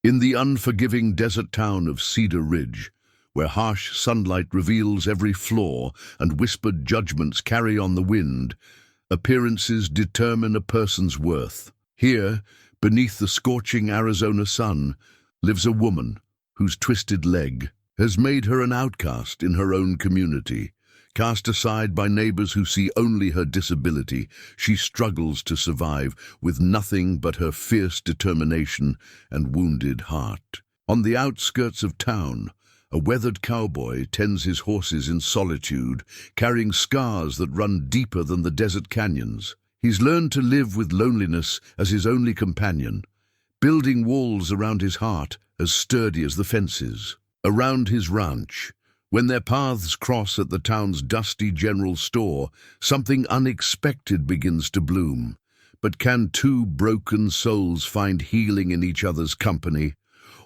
In the unforgiving desert town of Cedar Ridge, where harsh sunlight reveals every flaw and whispered judgments carry on the wind, appearances determine a person's worth. Here, beneath the scorching Arizona sun, lives a woman whose twisted leg has made her an outcast in her own community. Cast aside by neighbors who see only her disability, she struggles to survive with nothing but her fierce determination and wounded heart. On the outskirts of town, a weathered cowboy tends his horses in solitude, carrying scars that run deeper than the desert canyons. He's learned to live with loneliness as his only companion, building walls around his heart as sturdy as the fences. Around his ranch, when their paths cross at the town's dusty general store, something unexpected begins to bloom. But can two broken souls find healing in each other's company?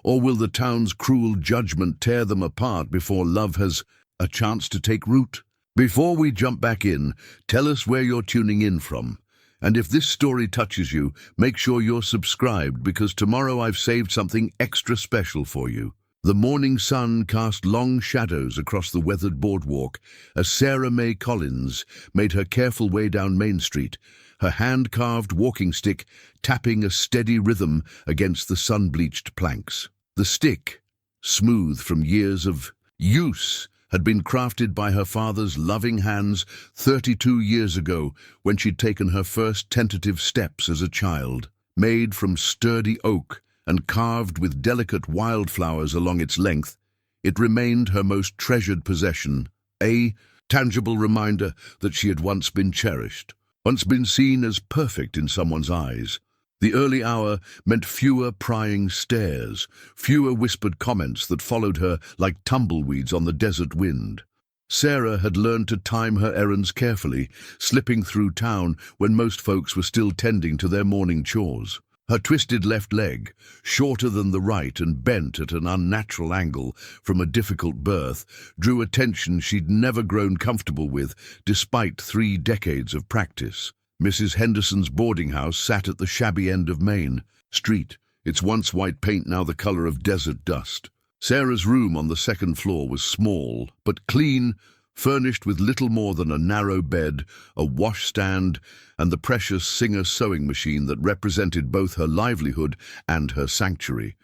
Or will the town's cruel judgment tear them apart before love has a chance to take root? Before we jump back in, tell us where you're tuning in from. And if this story touches you, make sure you're subscribed, because tomorrow I've saved something extra special for you. The morning sun cast long shadows across the weathered boardwalk as Sarah Mae Collins made her careful way down Main Street, her hand-carved walking stick tapping a steady rhythm against the sun-bleached planks. The stick, smooth from years of use, had been crafted by her father's loving hands 32 years ago when she'd taken her first tentative steps as a child. Made from sturdy oak and carved with delicate wildflowers along its length, it remained her most treasured possession, a tangible reminder that she had once been cherished, once been seen as perfect in someone's eyes. The early hour meant fewer prying stares, fewer whispered comments that followed her like tumbleweeds on the desert wind. Sarah had learned to time her errands carefully, slipping through town when most folks were still tending to their morning chores. Her twisted left leg, shorter than the right and bent at an unnatural angle from a difficult birth, drew attention she'd never grown comfortable with despite 3 decades of practice. Mrs. Henderson's boarding house sat at the shabby end of Main Street, its once white paint now the color of desert dust. Sarah's room on the 2nd floor was small but clean, furnished with little more than a narrow bed, a washstand, and the precious Singer sewing machine that represented both her livelihood and her sanctuary.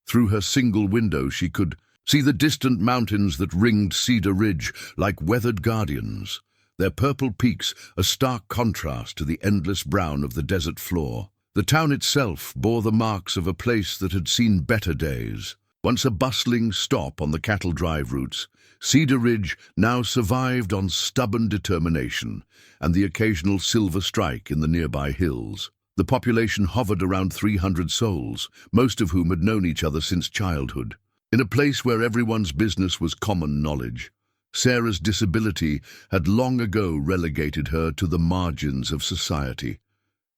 Through her single window she could see the distant mountains that ringed Cedar Ridge like weathered guardians, their purple peaks a stark contrast to the endless brown of the desert floor. The town itself bore the marks of a place that had seen better days. Once a bustling stop on the cattle drive routes, Cedar Ridge now survived on stubborn determination and the occasional silver strike in the nearby hills. The population hovered around 300 souls, most of whom had known each other since childhood. In a place where everyone's business was common knowledge, Sarah's disability had long ago relegated her to the margins of society.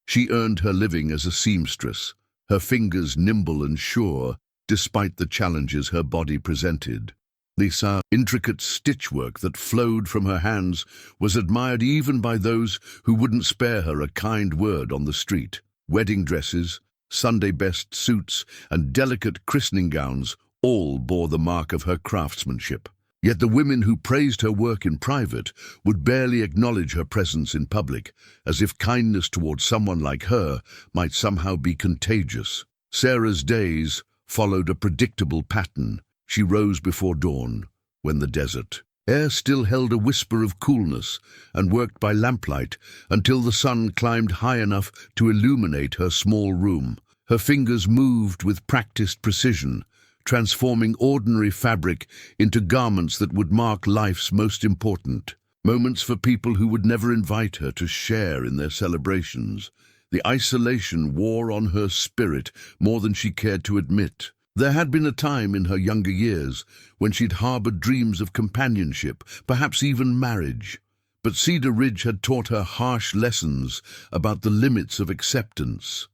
She earned her living as a seamstress, her fingers nimble and sure, despite the challenges her body presented. The intricate stitchwork that flowed from her hands was admired even by those who wouldn't spare her a kind word on the street. Wedding dresses, Sunday best suits, and delicate christening gowns all bore the mark of her craftsmanship. Yet the women who praised her work in private would barely acknowledge her presence in public, as if kindness towards someone like her might somehow be contagious. Sarah's days followed a predictable pattern. She rose before dawn, when the desert air still held a whisper of coolness, and worked by lamplight until the sun climbed high enough to illuminate her small room. Her fingers moved with practiced precision, transforming ordinary fabric into garments that would mark life's most important moments for people who would never invite her to share in their celebrations. The isolation wore on her spirit more than she cared to admit. There had been a time in her younger years when she'd harbored dreams of companionship, perhaps even marriage. But Cedar Ridge had taught her harsh lessons about the limits of acceptance.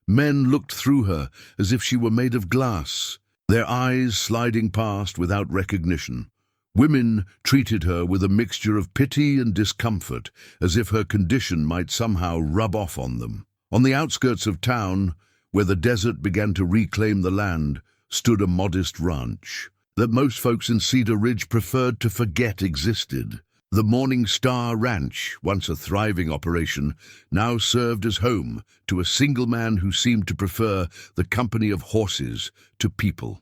Men looked through her as if she were made of glass, their eyes sliding past without recognition. Women treated her with a mixture of pity and discomfort, as if her condition might somehow rub off on them. On the outskirts of town, where the desert began to reclaim the land, stood a modest ranch that most folks in Cedar Ridge preferred to forget existed. The Morning Star Ranch, once a thriving operation, now served as home to a single man who seemed to prefer the company of horses to people.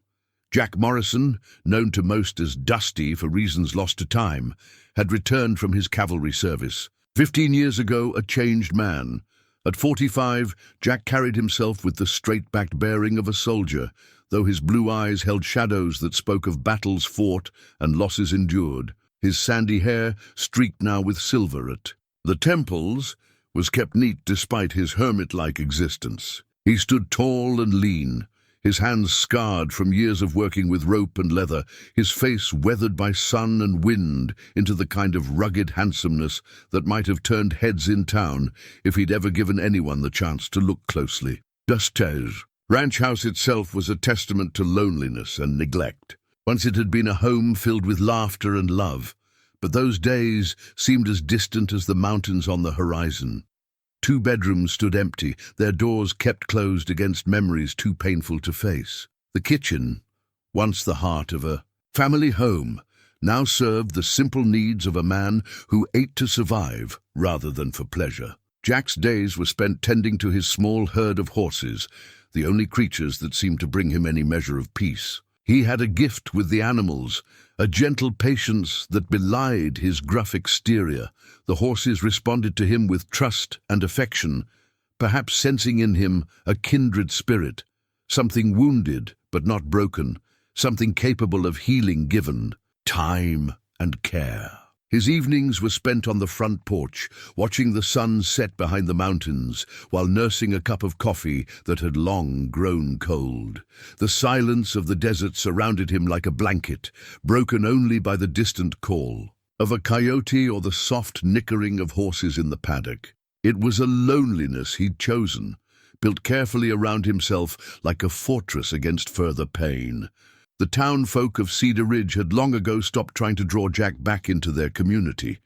Jack Morrison, known to most as Dusty for reasons lost to time, had returned from his cavalry service. 15 years ago, a changed man. At 45, Jack carried himself with the straight-backed bearing of a soldier, though his blue eyes held shadows that spoke of battles fought and losses endured. His sandy hair, streaked now with silver at the temples, was kept neat despite his hermit-like existence. He stood tall and lean, his hands scarred from years of working with rope and leather, his face weathered by sun and wind into the kind of rugged handsomeness that might have turned heads in town if he'd ever given anyone the chance to look closely. Dustes ranch house itself was a testament to loneliness and neglect. Once it had been a home filled with laughter and love, but those days seemed as distant as the mountains on the horizon. 2 bedrooms stood empty, their doors kept closed against memories too painful to face. The kitchen, once the heart of a family home, now served the simple needs of a man who ate to survive rather than for pleasure. Jack's days were spent tending to his small herd of horses, the only creatures that seemed to bring him any measure of peace. He had a gift with the animals, a gentle patience that belied his gruff exterior. The horses responded to him with trust and affection, perhaps sensing in him a kindred spirit, something wounded but not broken, something capable of healing given time and care. His evenings were spent on the front porch, watching the sun set behind the mountains, while nursing a cup of coffee that had long grown cold. The silence of the desert surrounded him like a blanket, broken only by the distant call of a coyote or the soft nickering of horses in the paddock. It was a loneliness he'd chosen, built carefully around himself like a fortress against further pain. The town folk of Cedar Ridge had long ago stopped trying to draw Jack back into their community.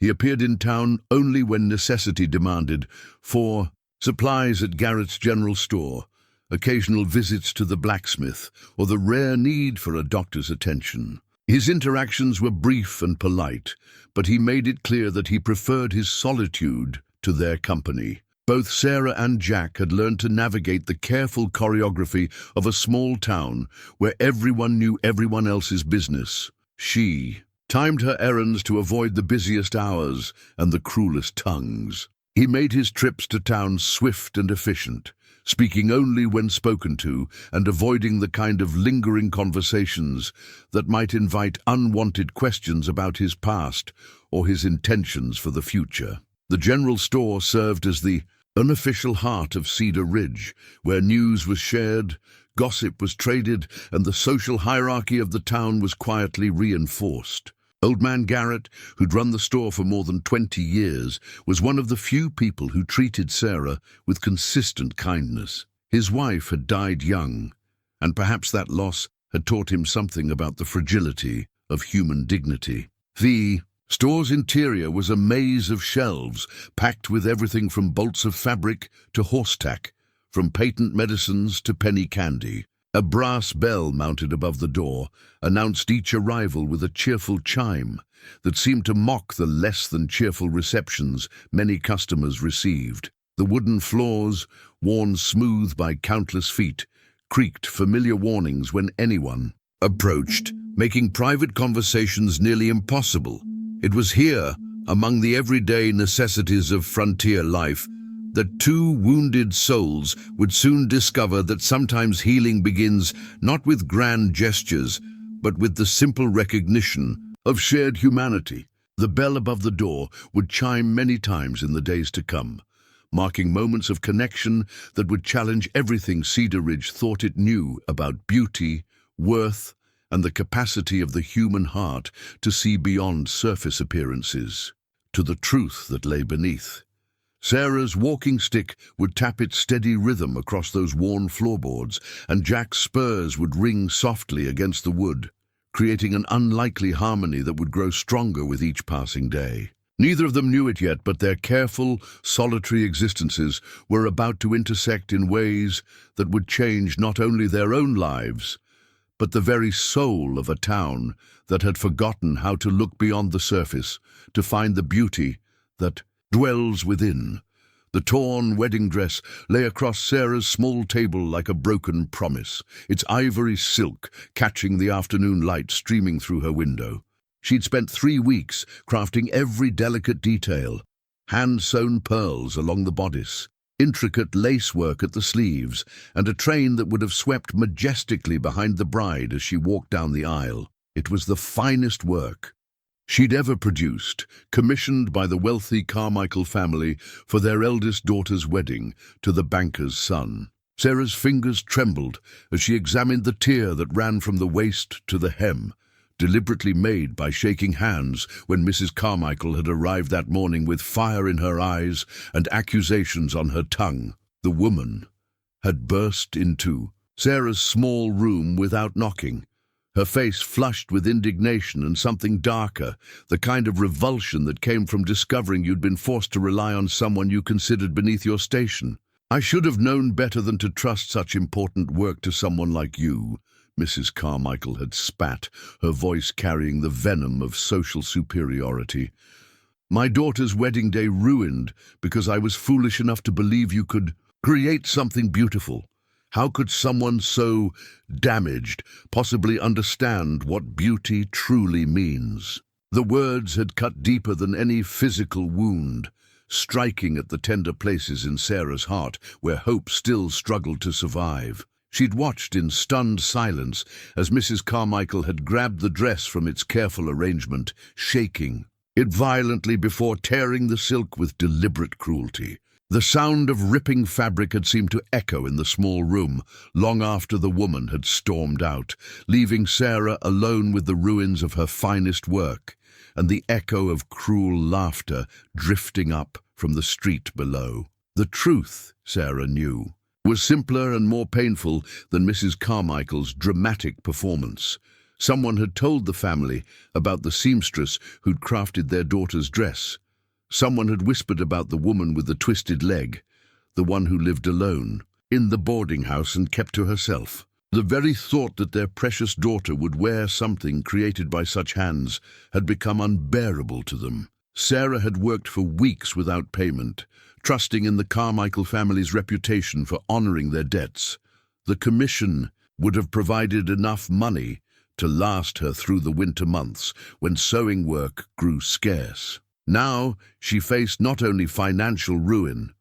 He appeared in town only when necessity demanded, for supplies at Garrett's general store, occasional visits to the blacksmith, or the rare need for a doctor's attention. His interactions were brief and polite, but he made it clear that he preferred his solitude to their company. Both Sarah and Jack had learned to navigate the careful choreography of a small town where everyone knew everyone else's business. She timed her errands to avoid the busiest hours and the cruelest tongues. He made his trips to town swift and efficient, speaking only when spoken to and avoiding the kind of lingering conversations that might invite unwanted questions about his past or his intentions for the future. The general store served as the unofficial heart of Cedar Ridge, where news was shared, gossip was traded, and the social hierarchy of the town was quietly reinforced. Old Man Garrett, who'd run the store for more than 20 years, was one of the few people who treated Sarah with consistent kindness. His wife had died young, and perhaps that loss had taught him something about the fragility of human dignity. The store's interior was a maze of shelves, packed with everything from bolts of fabric to horse tack, from patent medicines to penny candy. A brass bell mounted above the door announced each arrival with a cheerful chime that seemed to mock the less-than-cheerful receptions many customers received. The wooden floors, worn smooth by countless feet, creaked familiar warnings when anyone approached, making private conversations nearly impossible. It was here, among the everyday necessities of frontier life, that 2 wounded souls would soon discover that sometimes healing begins not with grand gestures, but with the simple recognition of shared humanity. The bell above the door would chime many times in the days to come, marking moments of connection that would challenge everything Cedar Ridge thought it knew about beauty, worth, and the capacity of the human heart to see beyond surface appearances to the truth that lay beneath. Sarah's walking stick would tap its steady rhythm across those worn floorboards, and Jack's spurs would ring softly against the wood, creating an unlikely harmony that would grow stronger with each passing day. Neither of them knew it yet, but their careful, solitary existences were about to intersect in ways that would change not only their own lives, but the very soul of a town that had forgotten how to look beyond the surface to find the beauty that dwells within. The torn wedding dress lay across Sarah's small table like a broken promise, its ivory silk catching the afternoon light streaming through her window. She'd spent 3 weeks crafting every delicate detail, hand-sewn pearls along the bodice, intricate lacework at the sleeves, and a train that would have swept majestically behind the bride as she walked down the aisle. It was the finest work she'd ever produced, commissioned by the wealthy Carmichael family for their eldest daughter's wedding to the banker's son. Sarah's fingers trembled as she examined the tier that ran from the waist to the hem, deliberately made by shaking hands when Mrs. Carmichael had arrived that morning with fire in her eyes and accusations on her tongue. The woman had burst into Sarah's small room without knocking, her face flushed with indignation and something darker, the kind of revulsion that came from discovering you'd been forced to rely on someone you considered beneath your station. "I should have known better than to trust such important work to someone like you," Mrs. Carmichael had spat, her voice carrying the venom of social superiority. "My daughter's wedding day ruined because I was foolish enough to believe you could create something beautiful. How could someone so damaged possibly understand what beauty truly means?" The words had cut deeper than any physical wound, striking at the tender places in Sarah's heart where hope still struggled to survive. She'd watched in stunned silence as Mrs. Carmichael had grabbed the dress from its careful arrangement, shaking it violently before tearing the silk with deliberate cruelty. The sound of ripping fabric had seemed to echo in the small room long after the woman had stormed out, leaving Sarah alone with the ruins of her finest work and the echo of cruel laughter drifting up from the street below. The truth, Sarah knew, was simpler and more painful than Mrs. Carmichael's dramatic performance. Someone had told the family about the seamstress who'd crafted their daughter's dress. Someone had whispered about the woman with the twisted leg, the one who lived alone, in the boarding house and kept to herself. The very thought that their precious daughter would wear something created by such hands had become unbearable to them. Sarah had worked for weeks without payment, trusting in the Carmichael family's reputation for honoring their debts. The commission would have provided enough money to last her through the winter months when sewing work grew scarce. Now she faced not only financial ruin,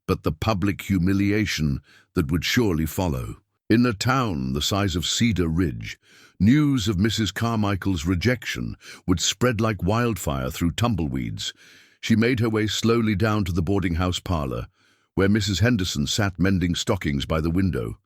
but the public humiliation that would surely follow. In a town the size of Cedar Ridge, news of Mrs. Carmichael's rejection would spread like wildfire through tumbleweeds. She made her way slowly down to the boarding house parlor, where Mrs. Henderson sat mending stockings by the window.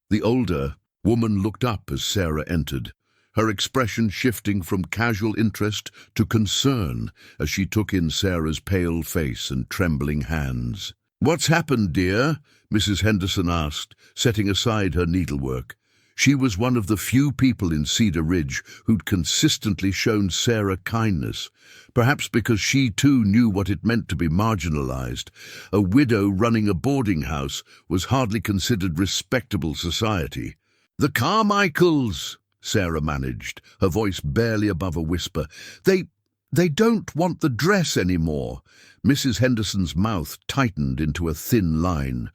The older woman looked up as Sarah entered, her expression shifting from casual interest to concern as she took in Sarah's pale face and trembling hands. "What's happened, dear?" Mrs. Henderson asked, setting aside her needlework. She was one of the few people in Cedar Ridge who'd consistently shown Sarah kindness, perhaps because she too knew what it meant to be marginalized. A widow running a boarding house was hardly considered respectable society. "The Carmichaels," Sarah managed, her voice barely above a whisper. They don't want the dress anymore." Mrs. Henderson's mouth tightened into a thin line.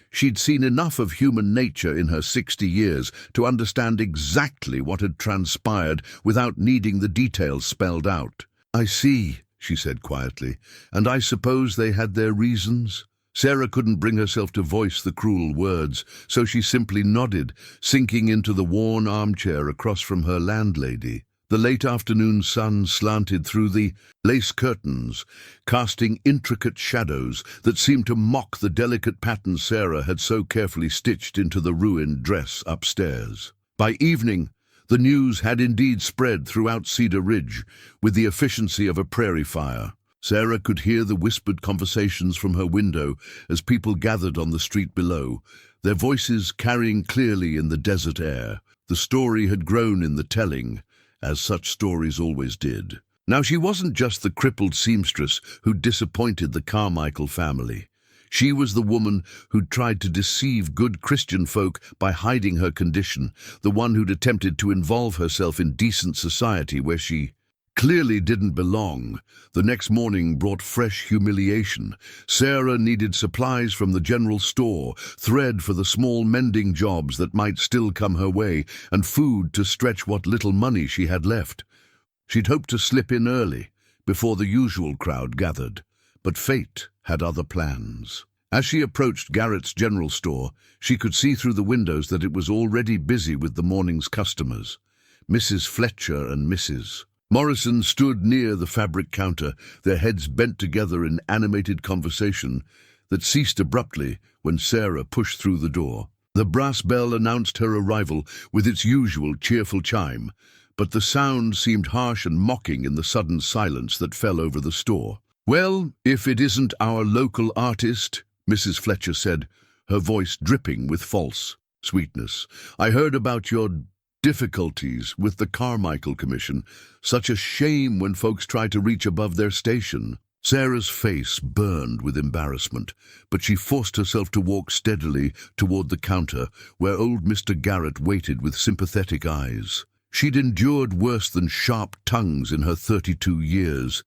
She'd seen enough of human nature in her 60 years to understand exactly what had transpired without needing the details spelled out. "I see," she said quietly, "and I suppose they had their reasons?" Sarah couldn't bring herself to voice the cruel words, so she simply nodded, sinking into the worn armchair across from her landlady. The late afternoon sun slanted through the lace curtains, casting intricate shadows that seemed to mock the delicate pattern Sarah had so carefully stitched into the ruined dress upstairs. By evening, the news had indeed spread throughout Cedar Ridge with the efficiency of a prairie fire. Sarah could hear the whispered conversations from her window as people gathered on the street below, their voices carrying clearly in the desert air. The story had grown in the telling, as such stories always did. Now, she wasn't just the crippled seamstress who disappointed the Carmichael family. She was the woman who'd tried to deceive good Christian folk by hiding her condition, the one who'd attempted to involve herself in decent society where she clearly didn't belong. The next morning brought fresh humiliation. Sarah needed supplies from the general store, thread for the small mending jobs that might still come her way, and food to stretch what little money she had left. She'd hoped to slip in early, before the usual crowd gathered, but fate had other plans. As she approached Garrett's general store, she could see through the windows that it was already busy with the morning's customers. Mrs. Fletcher and Mrs. Morrison stood near the fabric counter, their heads bent together in animated conversation that ceased abruptly when Sarah pushed through the door. The brass bell announced her arrival with its usual cheerful chime, but the sound seemed harsh and mocking in the sudden silence that fell over the store. "Well, if it isn't our local artist," Mrs. Fletcher said, her voice dripping with false sweetness. "I heard about your difficulties with the Carmichael Commission. Such a shame when folks try to reach above their station." Sarah's face burned with embarrassment, but she forced herself to walk steadily toward the counter where old Mr. Garrett waited with sympathetic eyes. She'd endured worse than sharp tongues in her 32 years,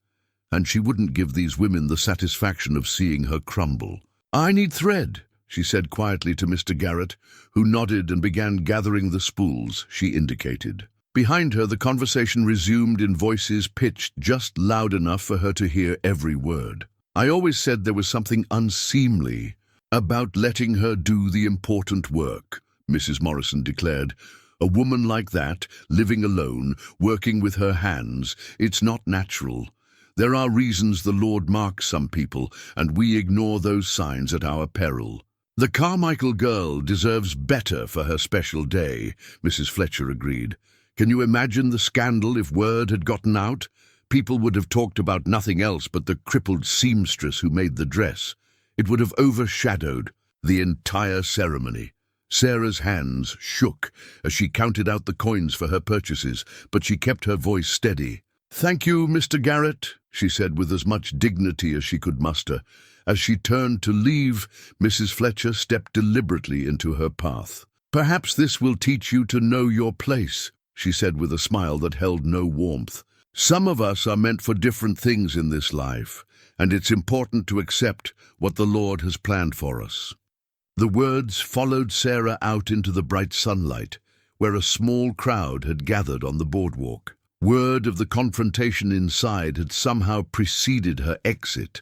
and she wouldn't give these women the satisfaction of seeing her crumble. "I need thread," she said quietly to Mr. Garrett, who nodded and began gathering the spools she indicated. Behind her, the conversation resumed in voices pitched just loud enough for her to hear every word. "I always said there was something unseemly about letting her do the important work," Mrs. Morrison declared. "A woman like that, living alone, working with her hands, it's not natural. There are reasons the Lord marks some people, and we ignore those signs at our peril." "The Carmichael girl deserves better for her special day," Mrs. Fletcher agreed. "Can you imagine the scandal if word had gotten out? People would have talked about nothing else but the crippled seamstress who made the dress. It would have overshadowed the entire ceremony." Sarah's hands shook as she counted out the coins for her purchases, but she kept her voice steady. "Thank you, Mr. Garrett," she said with as much dignity as she could muster. As she turned to leave, Mrs. Fletcher stepped deliberately into her path. "Perhaps this will teach you to know your place," she said with a smile that held no warmth. "Some of us are meant for different things in this life, and it's important to accept what the Lord has planned for us." The words followed Sarah out into the bright sunlight, where a small crowd had gathered on the boardwalk. Word of the confrontation inside had somehow preceded her exit,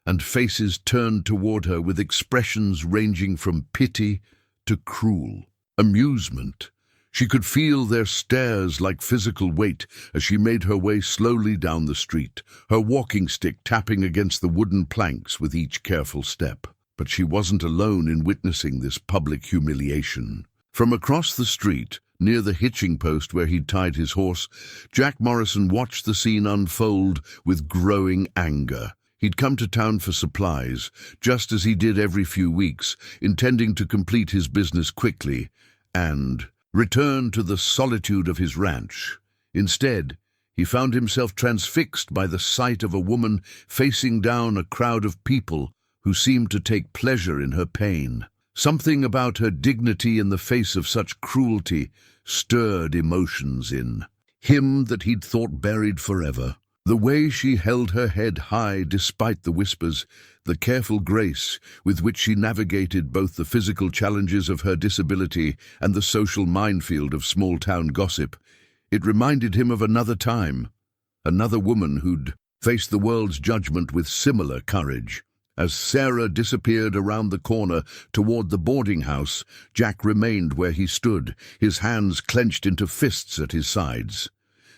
and faces turned toward her with expressions ranging from pity to cruel amusement. She could feel their stares like physical weight as she made her way slowly down the street, her walking stick tapping against the wooden planks with each careful step. But she wasn't alone in witnessing this public humiliation. From across the street, near the hitching post where he'd tied his horse, Jack Morrison watched the scene unfold with growing anger. He'd come to town for supplies, just as he did every few weeks, intending to complete his business quickly and return to the solitude of his ranch. Instead, he found himself transfixed by the sight of a woman facing down a crowd of people who seemed to take pleasure in her pain. Something about her dignity in the face of such cruelty stirred emotions in him that he'd thought buried forever. The way she held her head high despite the whispers, the careful grace with which she navigated both the physical challenges of her disability and the social minefield of small-town gossip, it reminded him of another time, another woman who'd faced the world's judgment with similar courage. As Sarah disappeared around the corner toward the boarding house, Jack remained where he stood, his hands clenched into fists at his sides.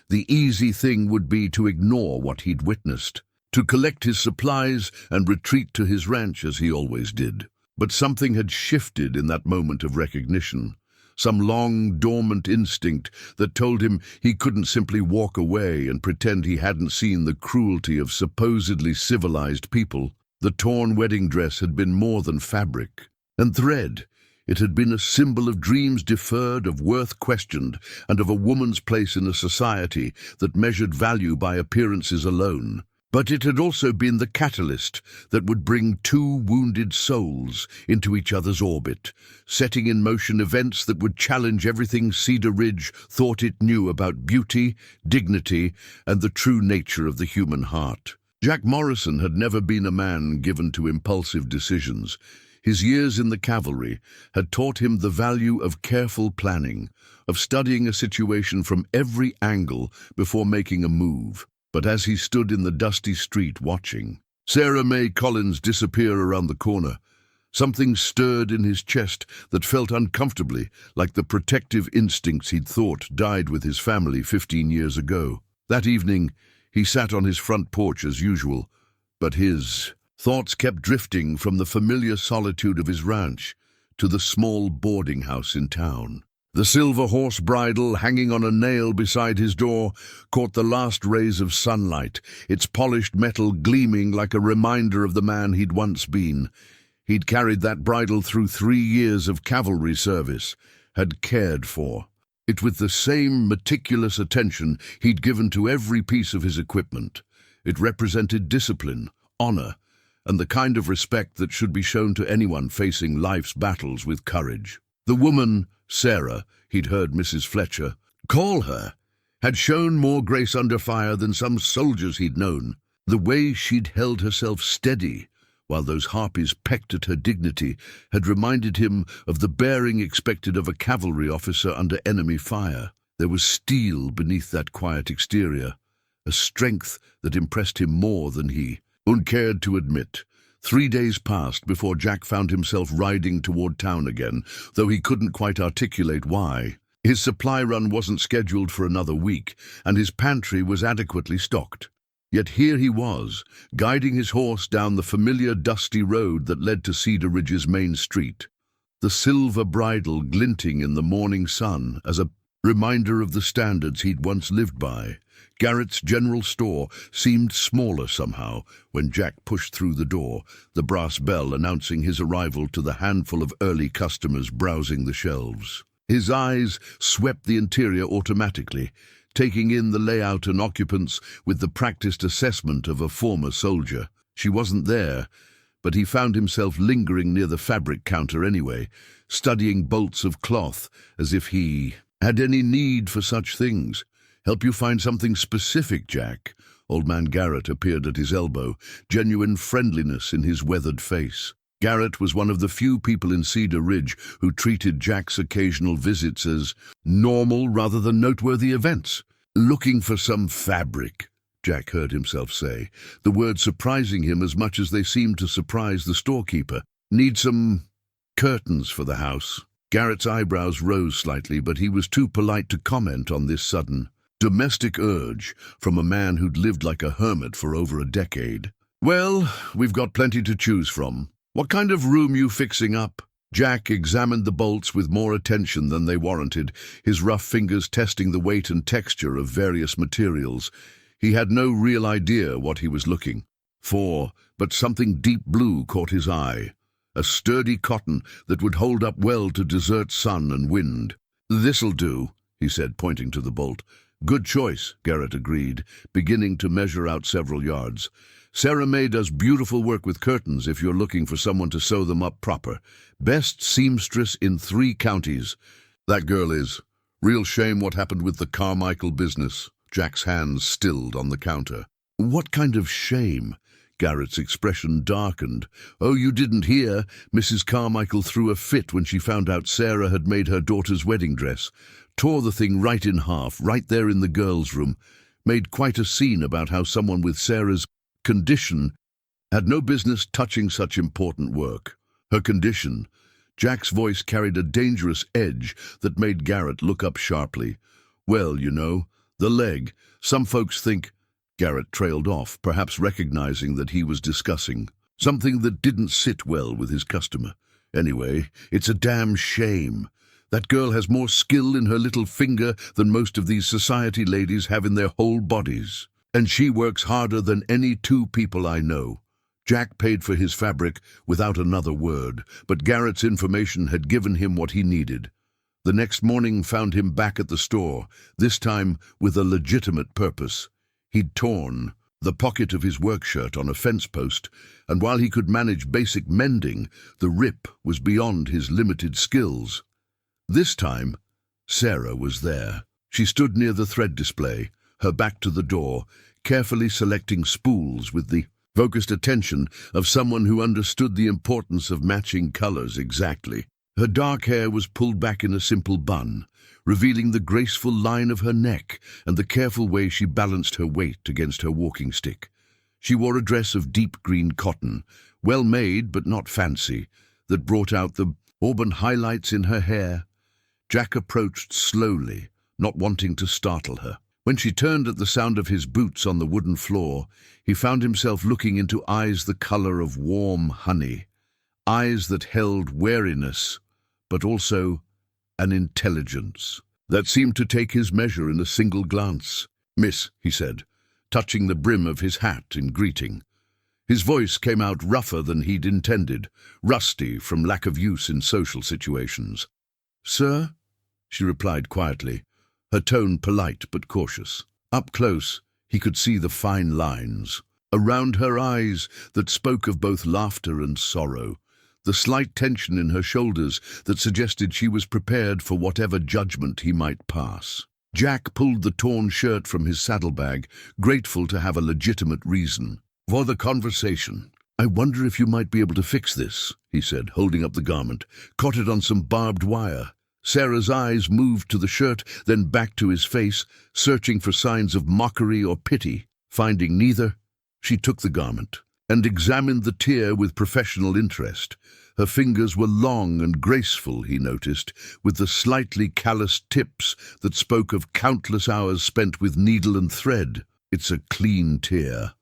The easy thing would be to ignore what he'd witnessed, to collect his supplies and retreat to his ranch as he always did. But something had shifted in that moment of recognition, some long, dormant instinct that told him he couldn't simply walk away and pretend he hadn't seen the cruelty of supposedly civilized people. The torn wedding dress had been more than fabric and thread. It had been a symbol of dreams deferred, of worth questioned, and of a woman's place in a society that measured value by appearances alone. But it had also been the catalyst that would bring two wounded souls into each other's orbit, setting in motion events that would challenge everything Cedar Ridge thought it knew about beauty, dignity, and the true nature of the human heart. Jack Morrison had never been a man given to impulsive decisions. His years in the cavalry had taught him the value of careful planning, of studying a situation from every angle before making a move. But as he stood in the dusty street watching Sarah May Collins disappear around the corner, something stirred in his chest that felt uncomfortably like the protective instincts he'd thought died with his family 15 years ago. That evening, he sat on his front porch as usual, but his thoughts kept drifting from the familiar solitude of his ranch to the small boarding house in town. The silver horse bridle hanging on a nail beside his door caught the last rays of sunlight, its polished metal gleaming like a reminder of the man he'd once been. He'd carried that bridle through 3 years of cavalry service, had cared for it with the same meticulous attention he'd given to every piece of his equipment. It represented discipline, honor, and the kind of respect that should be shown to anyone facing life's battles with courage. The woman, Sarah, he'd heard Mrs. Fletcher call her, had shown more grace under fire than some soldiers he'd known. The way she'd held herself steady while those harpies pecked at her dignity had reminded him of the bearing expected of a cavalry officer under enemy fire. There was steel beneath that quiet exterior, a strength that impressed him more than he cared to admit. 3 days passed before Jack found himself riding toward town again, though he couldn't quite articulate why. His supply run wasn't scheduled for another week, and his pantry was adequately stocked. Yet here he was, guiding his horse down the familiar dusty road that led to Cedar Ridge's main street, the silver bridle glinting in the morning sun as a reminder of the standards he'd once lived by. Garrett's general store seemed smaller somehow when Jack pushed through the door, the brass bell announcing his arrival to the handful of early customers browsing the shelves. His eyes swept the interior automatically, taking in the layout and occupants with the practiced assessment of a former soldier. She wasn't there, but he found himself lingering near the fabric counter anyway, studying bolts of cloth as if he had any need for such things. "Help you find something specific, Jack?" Old man Garrett appeared at his elbow, genuine friendliness in his weathered face. Garrett was one of the few people in Cedar Ridge who treated Jack's occasional visits as normal rather than noteworthy events. "Looking for some fabric," Jack heard himself say, the words surprising him as much as they seemed to surprise the storekeeper. "Need some curtains for the house." Garrett's eyebrows rose slightly, but he was too polite to comment on this sudden domestic urge from a man who'd lived like a hermit for over a decade. "Well, we've got plenty to choose from. What kind of room you fixing up?" Jack examined the bolts with more attention than they warranted, his rough fingers testing the weight and texture of various materials. He had no real idea what he was looking for, but something deep blue caught his eye, a sturdy cotton that would hold up well to desert sun and wind. "This'll do," he said, pointing to the bolt. "Good choice," Garrett agreed, beginning to measure out several yards. "Sarah May does beautiful work with curtains if you're looking for someone to sew them up proper. Best seamstress in 3 counties. That girl is. Real shame what happened with the Carmichael business." Jack's hands stilled on the counter. "What kind of shame?" Garrett's expression darkened. "Oh, you didn't hear? Mrs. Carmichael threw a fit when she found out Sarah had made her daughter's wedding dress. Tore the thing right in half, right there in the girls' room. Made quite a scene about how someone with Sarah's condition had no business touching such important work. Her condition." Jack's voice carried a dangerous edge that made Garrett look up sharply. "Well, you know, the leg. Some folks think—" Garrett trailed off, perhaps recognizing that he was discussing something that didn't sit well with his customer. "Anyway, it's a damn shame. That girl has more skill in her little finger than most of these society ladies have in their whole bodies. And she works harder than any 2 people I know." Jack paid for his fabric without another word, but Garrett's information had given him what he needed. The next morning found him back at the store, this time with a legitimate purpose. He'd torn the pocket of his work shirt on a fence post, and while he could manage basic mending, the rip was beyond his limited skills. This time, Sarah was there. She stood near the thread display, her back to the door, carefully selecting spools with the focused attention of someone who understood the importance of matching colors exactly. Her dark hair was pulled back in a simple bun, revealing the graceful line of her neck and the careful way she balanced her weight against her walking stick. She wore a dress of deep green cotton, well made but not fancy, that brought out the auburn highlights in her hair. Jack approached slowly, not wanting to startle her. When she turned at the sound of his boots on the wooden floor, he found himself looking into eyes the color of warm honey, eyes that held wariness, but also an intelligence that seemed to take his measure in a single glance. "Miss," he said, touching the brim of his hat in greeting. His voice came out rougher than he'd intended, rusty from lack of use in social situations. "Sir?" she replied quietly, her tone polite but cautious. Up close, he could see the fine lines around her eyes that spoke of both laughter and sorrow, the slight tension in her shoulders that suggested she was prepared for whatever judgment he might pass. Jack pulled the torn shirt from his saddlebag, grateful to have a legitimate reason for the conversation. "I wonder if you might be able to fix this," he said, holding up the garment. "Caught it on some barbed wire." Sarah's eyes moved to the shirt, then back to his face, searching for signs of mockery or pity. Finding neither, she took the garment and examined the tear with professional interest. Her fingers were long and graceful, he noticed, with the slightly calloused tips that spoke of countless hours spent with needle and thread. "It's a clean tear,"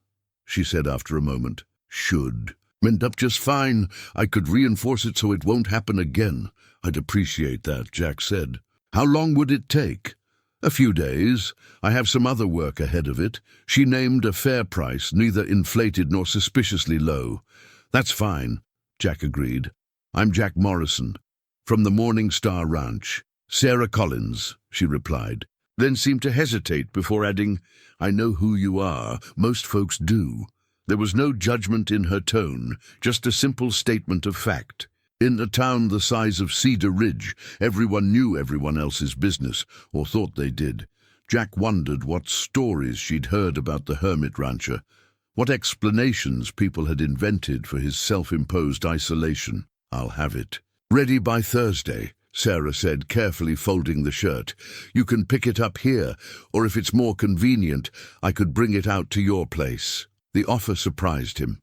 she said after a moment. "Should mend up just fine. I could reinforce it so it won't happen again." "I'd appreciate that," Jack said. "How long would it take?" "A few days. I have some other work ahead of it." She named a fair price, neither inflated nor suspiciously low. "That's fine," Jack agreed. "I'm Jack Morrison, from the Morning Star Ranch." "Sarah Collins," she replied, then seemed to hesitate before adding, "I know who you are. Most folks do." There was no judgment in her tone, just a simple statement of fact. In a town the size of Cedar Ridge, everyone knew everyone else's business, or thought they did. Jack wondered what stories she'd heard about the hermit rancher, what explanations people had invented for his self-imposed isolation. "I'll have it ready by Thursday," Sarah said, carefully folding the shirt. "You can pick it up here, or if it's more convenient, I could bring it out to your place." The offer surprised him.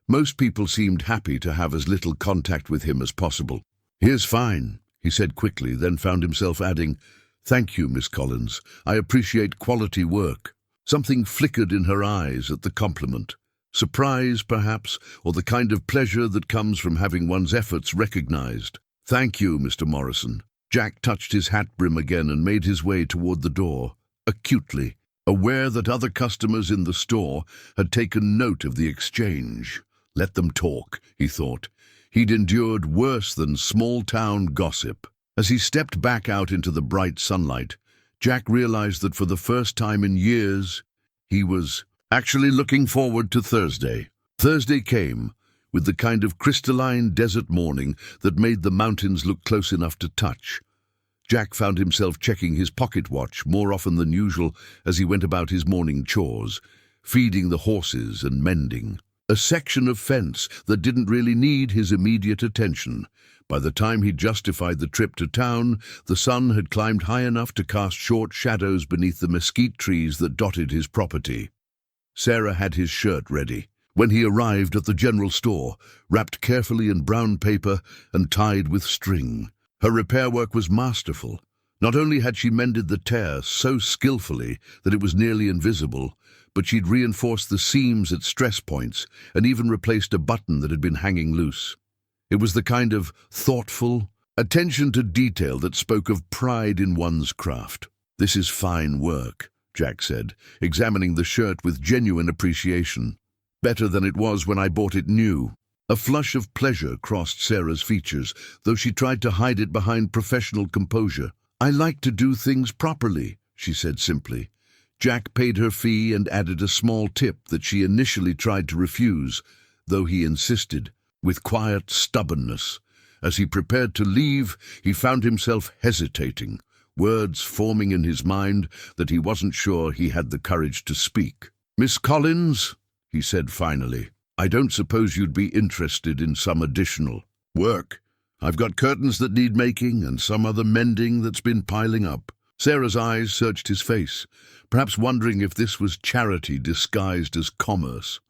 Most people seemed happy to have as little contact with him as possible. "Here's fine," he said quickly, then found himself adding, "Thank you, Miss Collins. I appreciate quality work." Something flickered in her eyes at the compliment. Surprise, perhaps, or the kind of pleasure that comes from having one's efforts recognized. "Thank you, Mr. Morrison." Jack touched his hat brim again and made his way toward the door, acutely, aware that other customers in the store had taken note of the exchange. Let them talk, he thought. He'd endured worse than small-town gossip. As he stepped back out into the bright sunlight, Jack realized that for the first time in years, he was actually looking forward to Thursday. Thursday came, with the kind of crystalline desert morning that made the mountains look close enough to touch. Jack found himself checking his pocket watch more often than usual as he went about his morning chores, feeding the horses and mending a section of fence that didn't really need his immediate attention. By the time he justified the trip to town, the sun had climbed high enough to cast short shadows beneath the mesquite trees that dotted his property. Sarah had his shirt ready when he arrived at the general store, wrapped carefully in brown paper and tied with string. Her repair work was masterful. Not only had she mended the tear so skillfully that it was nearly invisible, but she'd reinforced the seams at stress points and even replaced a button that had been hanging loose. It was the kind of thoughtful attention to detail that spoke of pride in one's craft. "This is fine work," Jack said, examining the shirt with genuine appreciation. better than it was when I bought it new." A flush of pleasure crossed Sarah's features, though she tried to hide it behind professional composure. "I like to do things properly," she said simply. Jack paid her fee and added a small tip that she initially tried to refuse, though he insisted, with quiet stubbornness. As he prepared to leave, he found himself hesitating, words forming in his mind that he wasn't sure he had the courage to speak. "Miss Collins," he said finally, "I don't suppose you'd be interested in some additional work. I've got curtains that need making and some other mending that's been piling up." Sarah's eyes searched his face, perhaps wondering if this was charity disguised as commerce.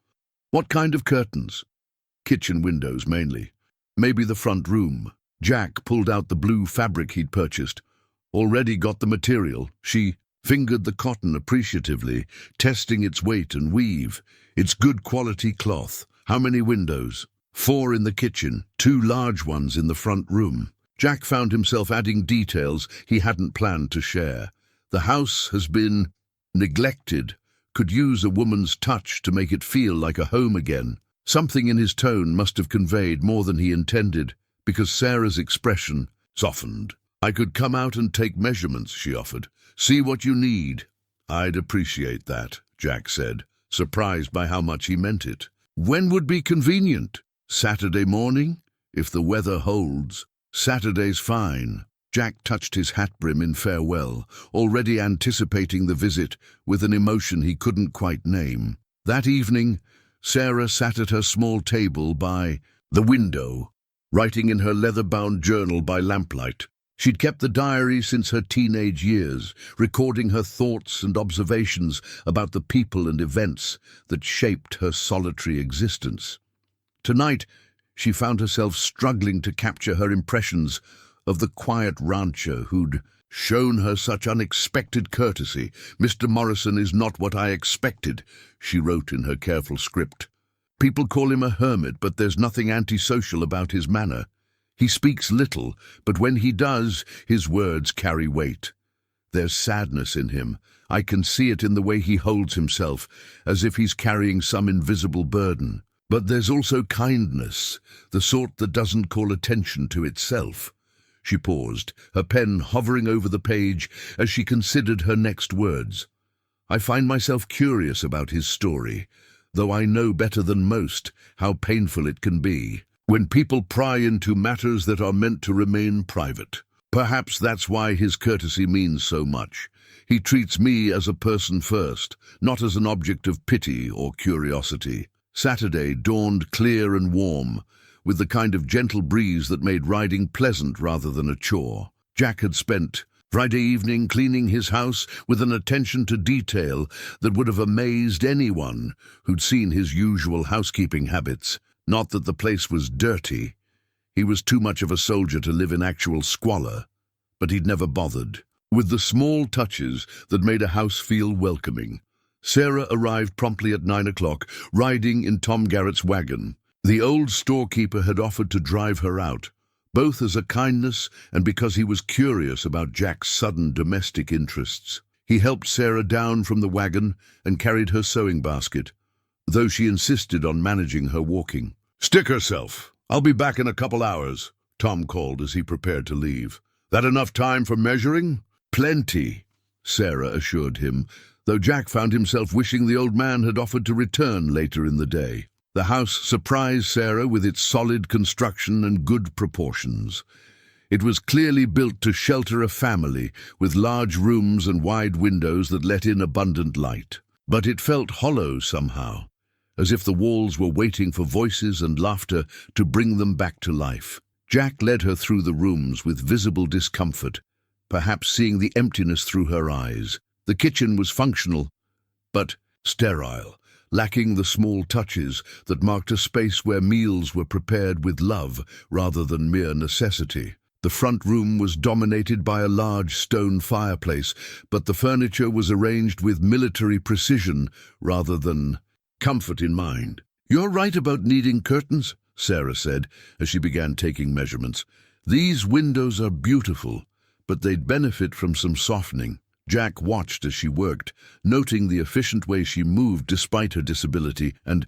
"What kind of curtains?" "Kitchen windows, mainly. Maybe the front room." Jack pulled out the blue fabric he'd purchased. "Already got the material." She fingered the cotton appreciatively, testing its weight and weave. "It's good quality cloth. How many windows?" "4 in the kitchen, 2 large ones in the front room." Jack found himself adding details he hadn't planned to share. "The house has been neglected. Could use a woman's touch to make it feel like a home again." Something in his tone must have conveyed more than he intended, because Sarah's expression softened. "I could come out and take measurements," she offered. "See what you need." "I'd appreciate that," Jack said, surprised by how much he meant it. "When would be convenient?" "Saturday morning, if the weather holds." "Saturday's fine." Jack touched his hat brim in farewell, already anticipating the visit with an emotion he couldn't quite name. That evening, Sarah sat at her small table by the window, writing in her leather-bound journal by lamplight. She'd kept the diary since her teenage years, recording her thoughts and observations about the people and events that shaped her solitary existence. Tonight, she found herself struggling to capture her impressions of the quiet rancher who'd shown her such unexpected courtesy. "Mr. Morrison is not what I expected," she wrote in her careful script. "People call him a hermit, but there's nothing antisocial about his manner. He speaks little, but when he does, his words carry weight. There's sadness in him. I can see it in the way he holds himself, as if he's carrying some invisible burden. But there's also kindness, the sort that doesn't call attention to itself." She paused, her pen hovering over the page as she considered her next words. "I find myself curious about his story, though I know better than most how painful it can be when people pry into matters that are meant to remain private. Perhaps that's why his courtesy means so much. He treats me as a person first, not as an object of pity or curiosity." Saturday dawned clear and warm, with the kind of gentle breeze that made riding pleasant rather than a chore. Jack had spent Friday evening cleaning his house with an attention to detail that would have amazed anyone who'd seen his usual housekeeping habits. Not that the place was dirty. He was too much of a soldier to live in actual squalor, but he'd never bothered with the small touches that made a house feel welcoming. Sarah arrived promptly at 9 o'clock, riding in Tom Garrett's wagon. The old storekeeper had offered to drive her out, both as a kindness and because he was curious about Jack's sudden domestic interests. He helped Sarah down from the wagon and carried her sewing basket, though she insisted on managing her walking. "Stick herself. I'll be back in a couple hours," Tom called as he prepared to leave. "That enough time for measuring?" "Plenty," Sarah assured him, though Jack found himself wishing the old man had offered to return later in the day. The house surprised Sarah with its solid construction and good proportions. It was clearly built to shelter a family, with large rooms and wide windows that let in abundant light. But it felt hollow somehow, as if the walls were waiting for voices and laughter to bring them back to life. Jack led her through the rooms with visible discomfort, perhaps seeing the emptiness through her eyes. The kitchen was functional, but sterile, lacking the small touches that marked a space where meals were prepared with love rather than mere necessity. The front room was dominated by a large stone fireplace, but the furniture was arranged with military precision rather than comfort in mind. "You're right about needing curtains," Sarah said as she began taking measurements. "These windows are beautiful, but they'd benefit from some softening." Jack watched as she worked, noting the efficient way she moved despite her disability, and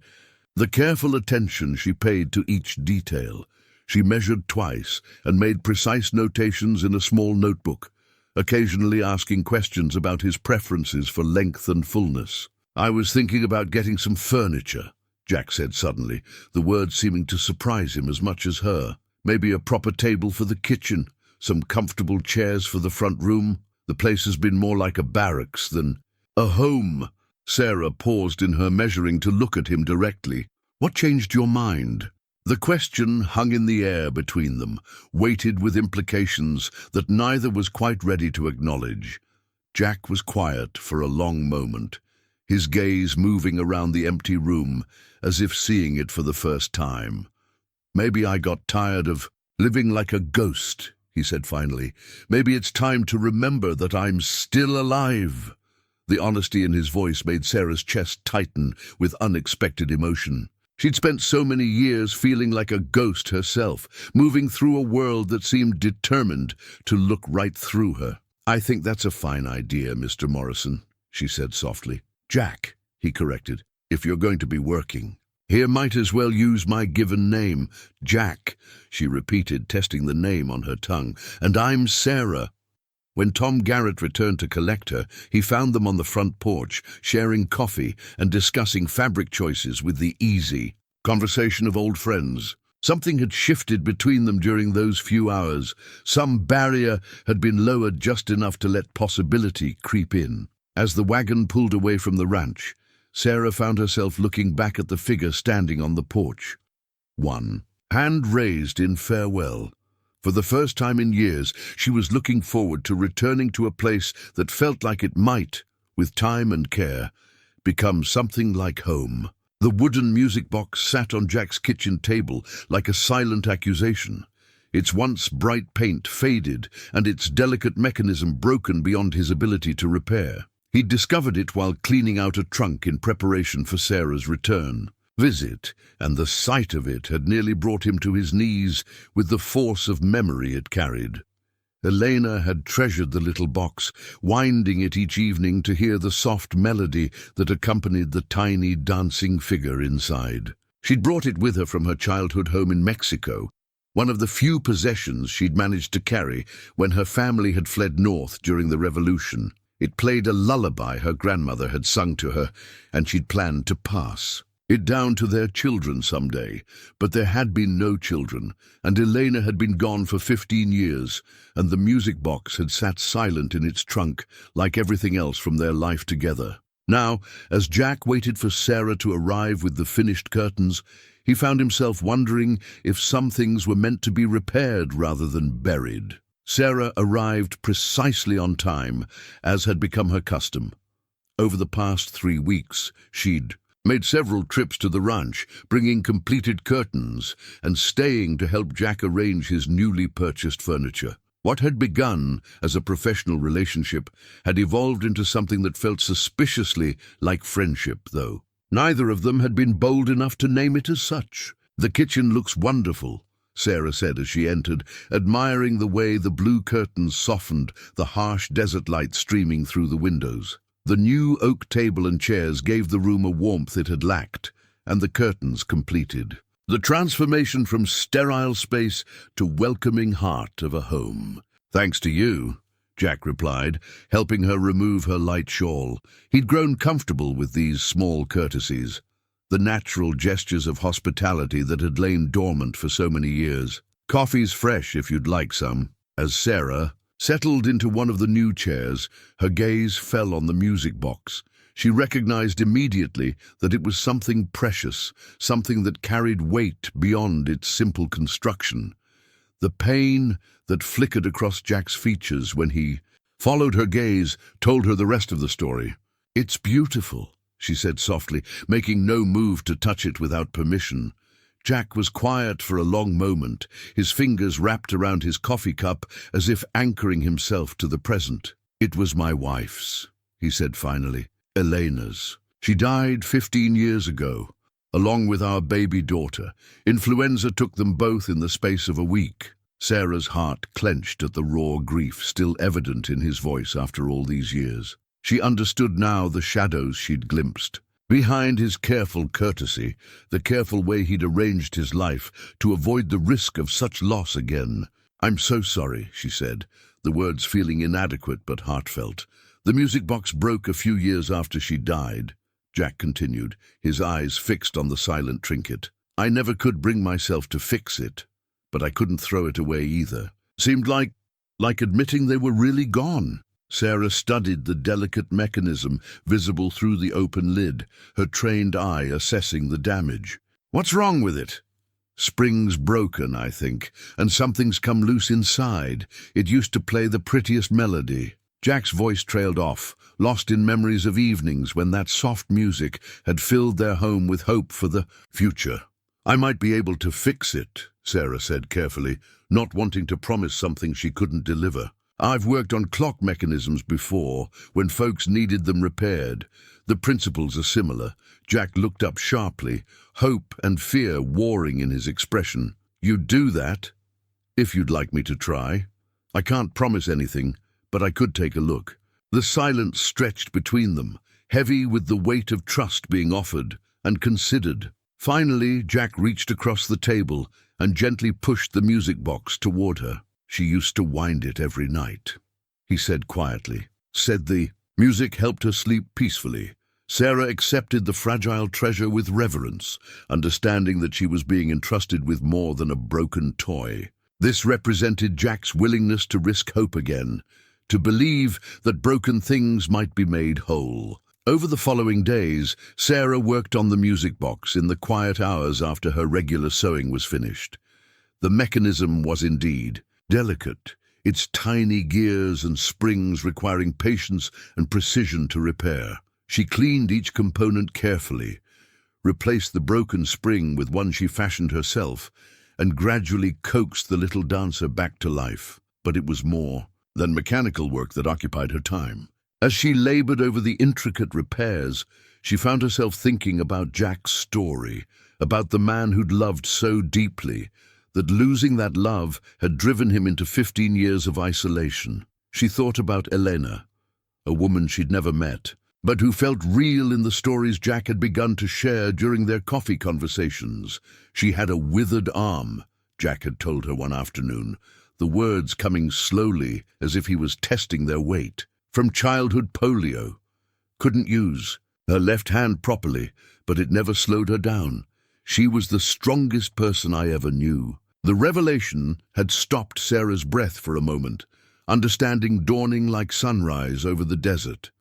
The careful attention she paid to each detail. She measured twice and made precise notations in a small notebook, occasionally asking questions about his preferences for length and fullness. "I was thinking about getting some furniture," Jack said suddenly, the words seeming to surprise him as much as her. "Maybe a proper table for the kitchen, some comfortable chairs for the front room. The place has been more like a barracks than a home." Sarah paused in her measuring to look at him directly. "What changed your mind?" The question hung in the air between them, weighted with implications that neither was quite ready to acknowledge. Jack was quiet for a long moment, his gaze moving around the empty room, as if seeing it for the first time. "Maybe I got tired of living like a ghost," he said finally. "Maybe it's time to remember that I'm still alive." The honesty in his voice made Sarah's chest tighten with unexpected emotion. She'd spent so many years feeling like a ghost herself, moving through a world that seemed determined to look right through her. "I think that's a fine idea, Mr. Morrison," she said softly. "Jack," he corrected, "if you're going to be working. Here might as well use my given name, Jack," she repeated, testing the name on her tongue. "And I'm Sarah." When Tom Garrett returned to collect her, he found them on the front porch, sharing coffee and discussing fabric choices with the easy conversation of old friends. Something had shifted between them during those few hours. Some barrier had been lowered just enough to let possibility creep in. As the wagon pulled away from the ranch, Sarah found herself looking back at the figure standing on the porch. One hand raised in farewell. For the first time in years, she was looking forward to returning to a place that felt like it might, with time and care, become something like home. The wooden music box sat on Jack's kitchen table like a silent accusation, its once bright paint faded and its delicate mechanism broken beyond his ability to repair. He'd discovered it while cleaning out a trunk in preparation for Sarah's visit, and the sight of it had nearly brought him to his knees with the force of memory it carried. Elena had treasured the little box, winding it each evening to hear the soft melody that accompanied the tiny dancing figure inside. She'd brought it with her from her childhood home in Mexico, one of the few possessions she'd managed to carry when her family had fled north during the Revolution. It played a lullaby her grandmother had sung to her, and she'd planned to pass it down to their children someday. But there had been no children, and Elena had been gone for 15 years, and the music box had sat silent in its trunk, like everything else from their life together. Now, as Jack waited for Sarah to arrive with the finished curtains, he found himself wondering if some things were meant to be repaired rather than buried. Sarah arrived precisely on time, as had become her custom. Over the past 3 weeks, she'd made several trips to the ranch, bringing completed curtains and staying to help Jack arrange his newly purchased furniture. What had begun as a professional relationship had evolved into something that felt suspiciously like friendship, though neither of them had been bold enough to name it as such. "The kitchen looks wonderful," Sarah said as she entered, admiring the way the blue curtains softened the harsh desert light streaming through the windows. The new oak table and chairs gave the room a warmth it had lacked, and the curtains completed the transformation from sterile space to welcoming heart of a home. "Thanks to you," Jack replied, helping her remove her light shawl. He'd grown comfortable with these small courtesies, the natural gestures of hospitality that had lain dormant for so many years. "Coffee's fresh if you'd like some." As Sarah settled into one of the new chairs, her gaze fell on the music box. She recognized immediately that it was something precious, something that carried weight beyond its simple construction. The pain that flickered across Jack's features when he followed her gaze told her the rest of the story. "It's beautiful," she said softly, making no move to touch it without permission. Jack was quiet for a long moment, his fingers wrapped around his coffee cup as if anchoring himself to the present. "It was my wife's," he said finally, "Elena's. She died 15 years ago, along with our baby daughter. Influenza took them both in the space of a week." Sarah's heart clenched at the raw grief still evident in his voice after all these years. She understood now the shadows she'd glimpsed, Behind his careful courtesy, the careful way he'd arranged his life to avoid the risk of such loss again. "I'm so sorry," she said, the words feeling inadequate but heartfelt. "The music box broke a few years after she died," Jack continued, his eyes fixed on the silent trinket. "I never could bring myself to fix it, but I couldn't throw it away either. Seemed like admitting they were really gone." Sarah studied the delicate mechanism visible through the open lid, her trained eye assessing the damage. "What's wrong with it?" "Spring's broken, I think, and something's come loose inside. It used to play the prettiest melody." Jack's voice trailed off, lost in memories of evenings when that soft music had filled their home with hope for the future. "I might be able to fix it," Sarah said carefully, not wanting to promise something she couldn't deliver. "I've worked on clock mechanisms before, when folks needed them repaired. The principles are similar." Jack looked up sharply, hope and fear warring in his expression. "You'd do that? If you'd like me to try. I can't promise anything, but I could take a look." The silence stretched between them, heavy with the weight of trust being offered and considered. Finally, Jack reached across the table and gently pushed the music box toward her. "She used to wind it every night," he said quietly. Said the music helped her sleep peacefully. Sarah accepted the fragile treasure with reverence, understanding that she was being entrusted with more than a broken toy. This represented Jack's willingness to risk hope again, to believe that broken things might be made whole. Over the following days, Sarah worked on the music box in the quiet hours after her regular sewing was finished. The mechanism was indeed delicate, its tiny gears and springs requiring patience and precision to repair. She cleaned each component carefully, replaced the broken spring with one she fashioned herself, and gradually coaxed the little dancer back to life. But it was more than mechanical work that occupied her time. As she labored over the intricate repairs, she found herself thinking about Jack's story, about the man who'd loved so deeply, that losing that love had driven him into 15 years of isolation. She thought about Elena, a woman she'd never met, but who felt real in the stories Jack had begun to share during their coffee conversations. "She had a withered arm," Jack had told her one afternoon, the words coming slowly as if he was testing their weight. "From childhood polio. Couldn't use her left hand properly, but it never slowed her down. She was the strongest person I ever knew." The revelation had stopped Sarah's breath for a moment, understanding dawning like sunrise over the desert.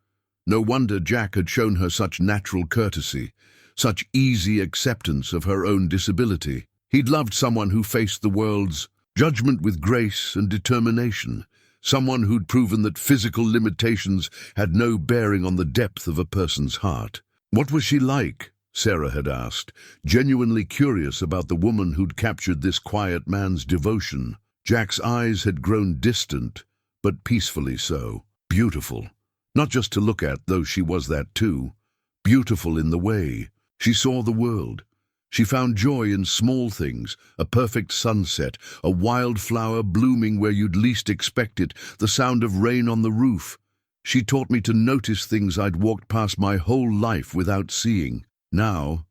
No wonder Jack had shown her such natural courtesy, such easy acceptance of her own disability. He'd loved someone who faced the world's judgment with grace and determination, someone who'd proven that physical limitations had no bearing on the depth of a person's heart. What was she like? Sarah had asked, genuinely curious about the woman who'd captured this quiet man's devotion. Jack's eyes had grown distant, but peacefully so. Beautiful. Not just to look at, though she was that too. Beautiful in the way she saw the world. She found joy in small things, a perfect sunset, a wildflower blooming where you'd least expect it, the sound of rain on the roof. She taught me to notice things I'd walked past my whole life without seeing. Now,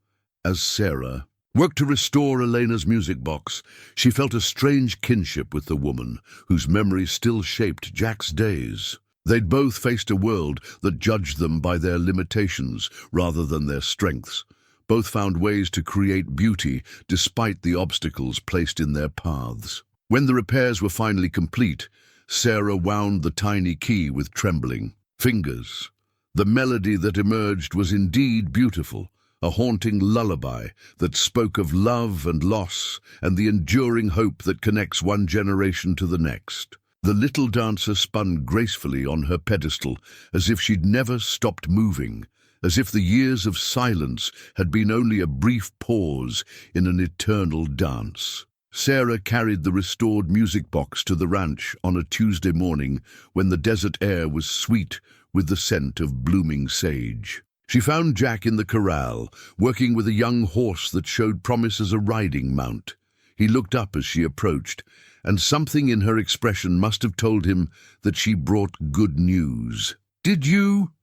as Sarah worked to restore Elena's music box, she felt a strange kinship with the woman whose memory still shaped Jack's days. They'd both faced a world that judged them by their limitations rather than their strengths. Both found ways to create beauty despite the obstacles placed in their paths. When the repairs were finally complete, Sarah wound the tiny key with trembling fingers. The melody that emerged was indeed beautiful, a haunting lullaby that spoke of love and loss and the enduring hope that connects one generation to the next. The little dancer spun gracefully on her pedestal, as if she'd never stopped moving, as if the years of silence had been only a brief pause in an eternal dance. Sarah carried the restored music box to the ranch on a Tuesday morning when the desert air was sweet with the scent of blooming sage. She found Jack in the corral, working with a young horse that showed promise as a riding mount. He looked up as she approached, and something in her expression must have told him that she brought good news. "Did you?"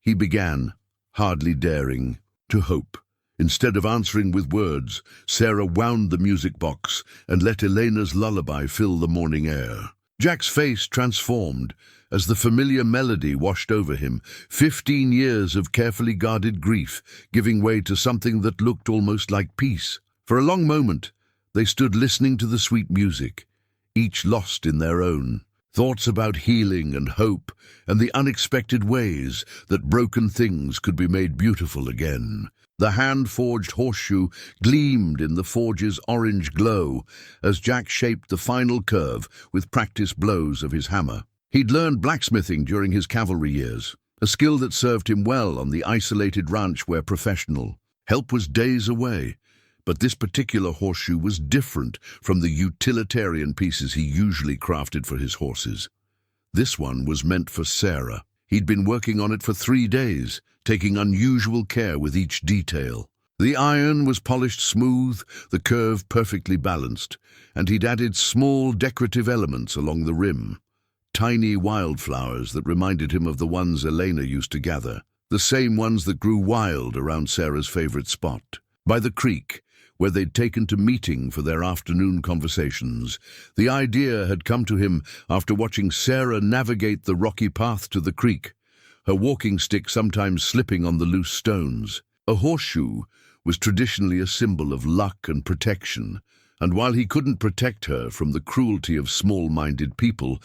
he began, hardly daring. to hope. Instead of answering with words, Sarah wound the music box and let Elena's lullaby fill the morning air. Jack's face transformed as the familiar melody washed over him, 15 years of carefully guarded grief giving way to something that looked almost like peace. For a long moment, they stood listening to the sweet music, each lost in their own thoughts about healing and hope and the unexpected ways that broken things could be made beautiful again. The hand-forged horseshoe gleamed in the forge's orange glow as Jack shaped the final curve with practiced blows of his hammer. He'd learned blacksmithing during his cavalry years, a skill that served him well on the isolated ranch where professional help was days away. But this particular horseshoe was different from the utilitarian pieces he usually crafted for his horses. This one was meant for Sarah. He'd been working on it for 3 days, taking unusual care with each detail. The iron was polished smooth, the curve perfectly balanced, and he'd added small decorative elements along the rim. Tiny wildflowers that reminded him of the ones Elena used to gather, the same ones that grew wild around Sarah's favorite spot. By the creek, where they'd taken to meeting for their afternoon conversations, the idea had come to him after watching Sarah navigate the rocky path to the creek, her walking stick sometimes slipping on the loose stones. A horseshoe was traditionally a symbol of luck and protection, and while he couldn't protect her from the cruelty of small-minded people,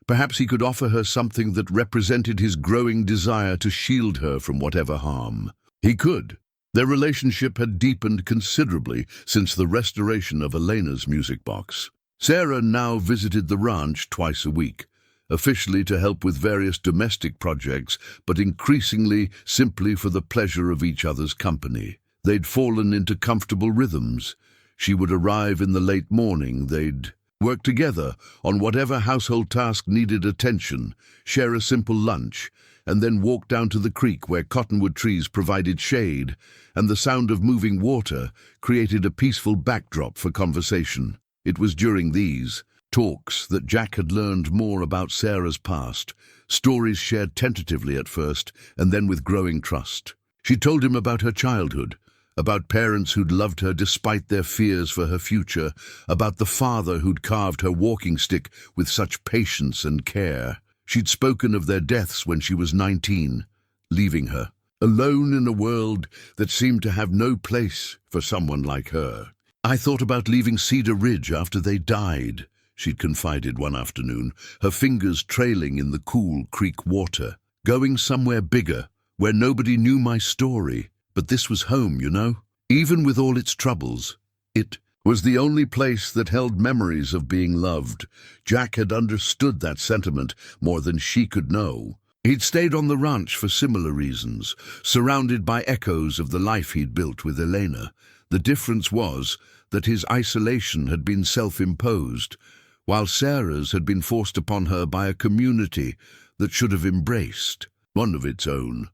perhaps he could offer her something that represented his growing desire to shield her from whatever harm. He could. Their relationship had deepened considerably since the restoration of Elena's music box. Sarah now visited the ranch twice a week, officially to help with various domestic projects, but increasingly simply for the pleasure of each other's company. They'd fallen into comfortable rhythms. She would arrive in the late morning, they'd work together on whatever household task needed attention, share a simple lunch, and then walk down to the creek where cottonwood trees provided shade, and the sound of moving water created a peaceful backdrop for conversation. It was during these talks that Jack had learned more about Sarah's past, stories shared tentatively at first and then with growing trust. She told him about her childhood, about parents who'd loved her despite their fears for her future, about the father who'd carved her walking stick with such patience and care. She'd spoken of their deaths when she was 19, leaving her, alone in a world that seemed to have no place for someone like her. "I thought about leaving Cedar Ridge after they died," she'd confided one afternoon, her fingers trailing in the cool creek water. "Going somewhere bigger, where nobody knew my story. But this was home, you know. Even with all its troubles, it was the only place that held memories of being loved." Jack had understood that sentiment more than she could know. He'd stayed on the ranch for similar reasons, surrounded by echoes of the life he'd built with Elena. The difference was that his isolation had been self-imposed, while Sarah's had been forced upon her by a community that should have embraced one of its own.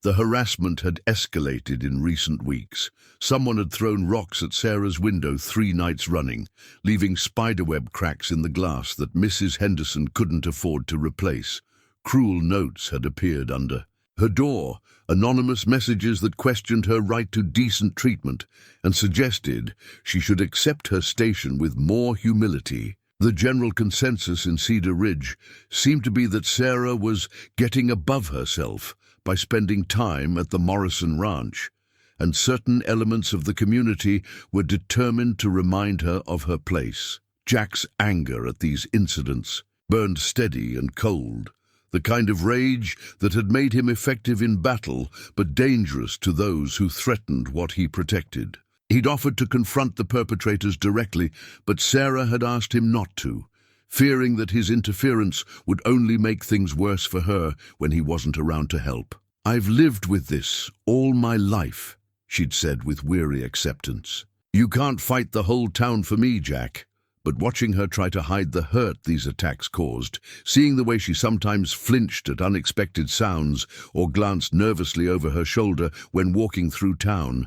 The harassment had escalated in recent weeks. Someone had thrown rocks at Sarah's window 3 nights running, leaving spiderweb cracks in the glass that Mrs. Henderson couldn't afford to replace. Cruel notes had appeared under her door, anonymous messages that questioned her right to decent treatment and suggested she should accept her station with more humility. The general consensus in Cedar Ridge seemed to be that Sarah was getting above herself by spending time at the Morrison Ranch, and certain elements of the community were determined to remind her of her place. Jack's anger at these incidents burned steady and cold, the kind of rage that had made him effective in battle but dangerous to those who threatened what he protected. He'd offered to confront the perpetrators directly, but Sarah had asked him not to, fearing that his interference would only make things worse for her when he wasn't around to help. "I've lived with this all my life," she'd said with weary acceptance. "You can't fight the whole town for me, Jack." But watching her try to hide the hurt these attacks caused, seeing the way she sometimes flinched at unexpected sounds or glanced nervously over her shoulder when walking through town,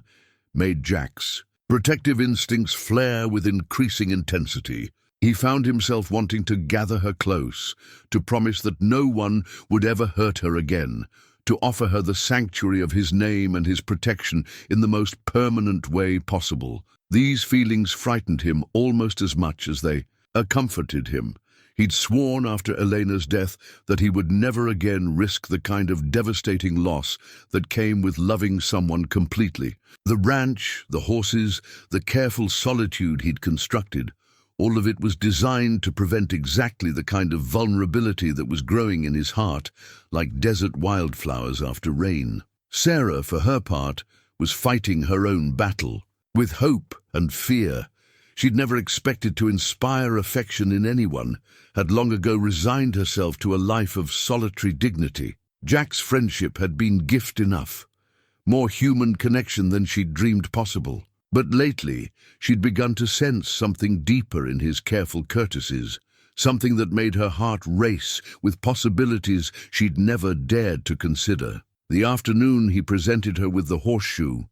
made Jack's protective instincts flare with increasing intensity. He found himself wanting to gather her close, to promise that no one would ever hurt her again, to offer her the sanctuary of his name and his protection in the most permanent way possible. These feelings frightened him almost as much as they comforted him. He'd sworn after Elena's death that he would never again risk the kind of devastating loss that came with loving someone completely. The ranch, the horses, the careful solitude he'd constructed, all of it was designed to prevent exactly the kind of vulnerability that was growing in his heart, like desert wildflowers after rain. Sarah, for her part, was fighting her own battle, with hope and fear. She'd never expected to inspire affection in anyone, had long ago resigned herself to a life of solitary dignity. Jack's friendship had been gift enough, more human connection than she'd dreamed possible. But lately, she'd begun to sense something deeper in his careful courtesies, something that made her heart race with possibilities she'd never dared to consider. The afternoon he presented her with the horseshoe,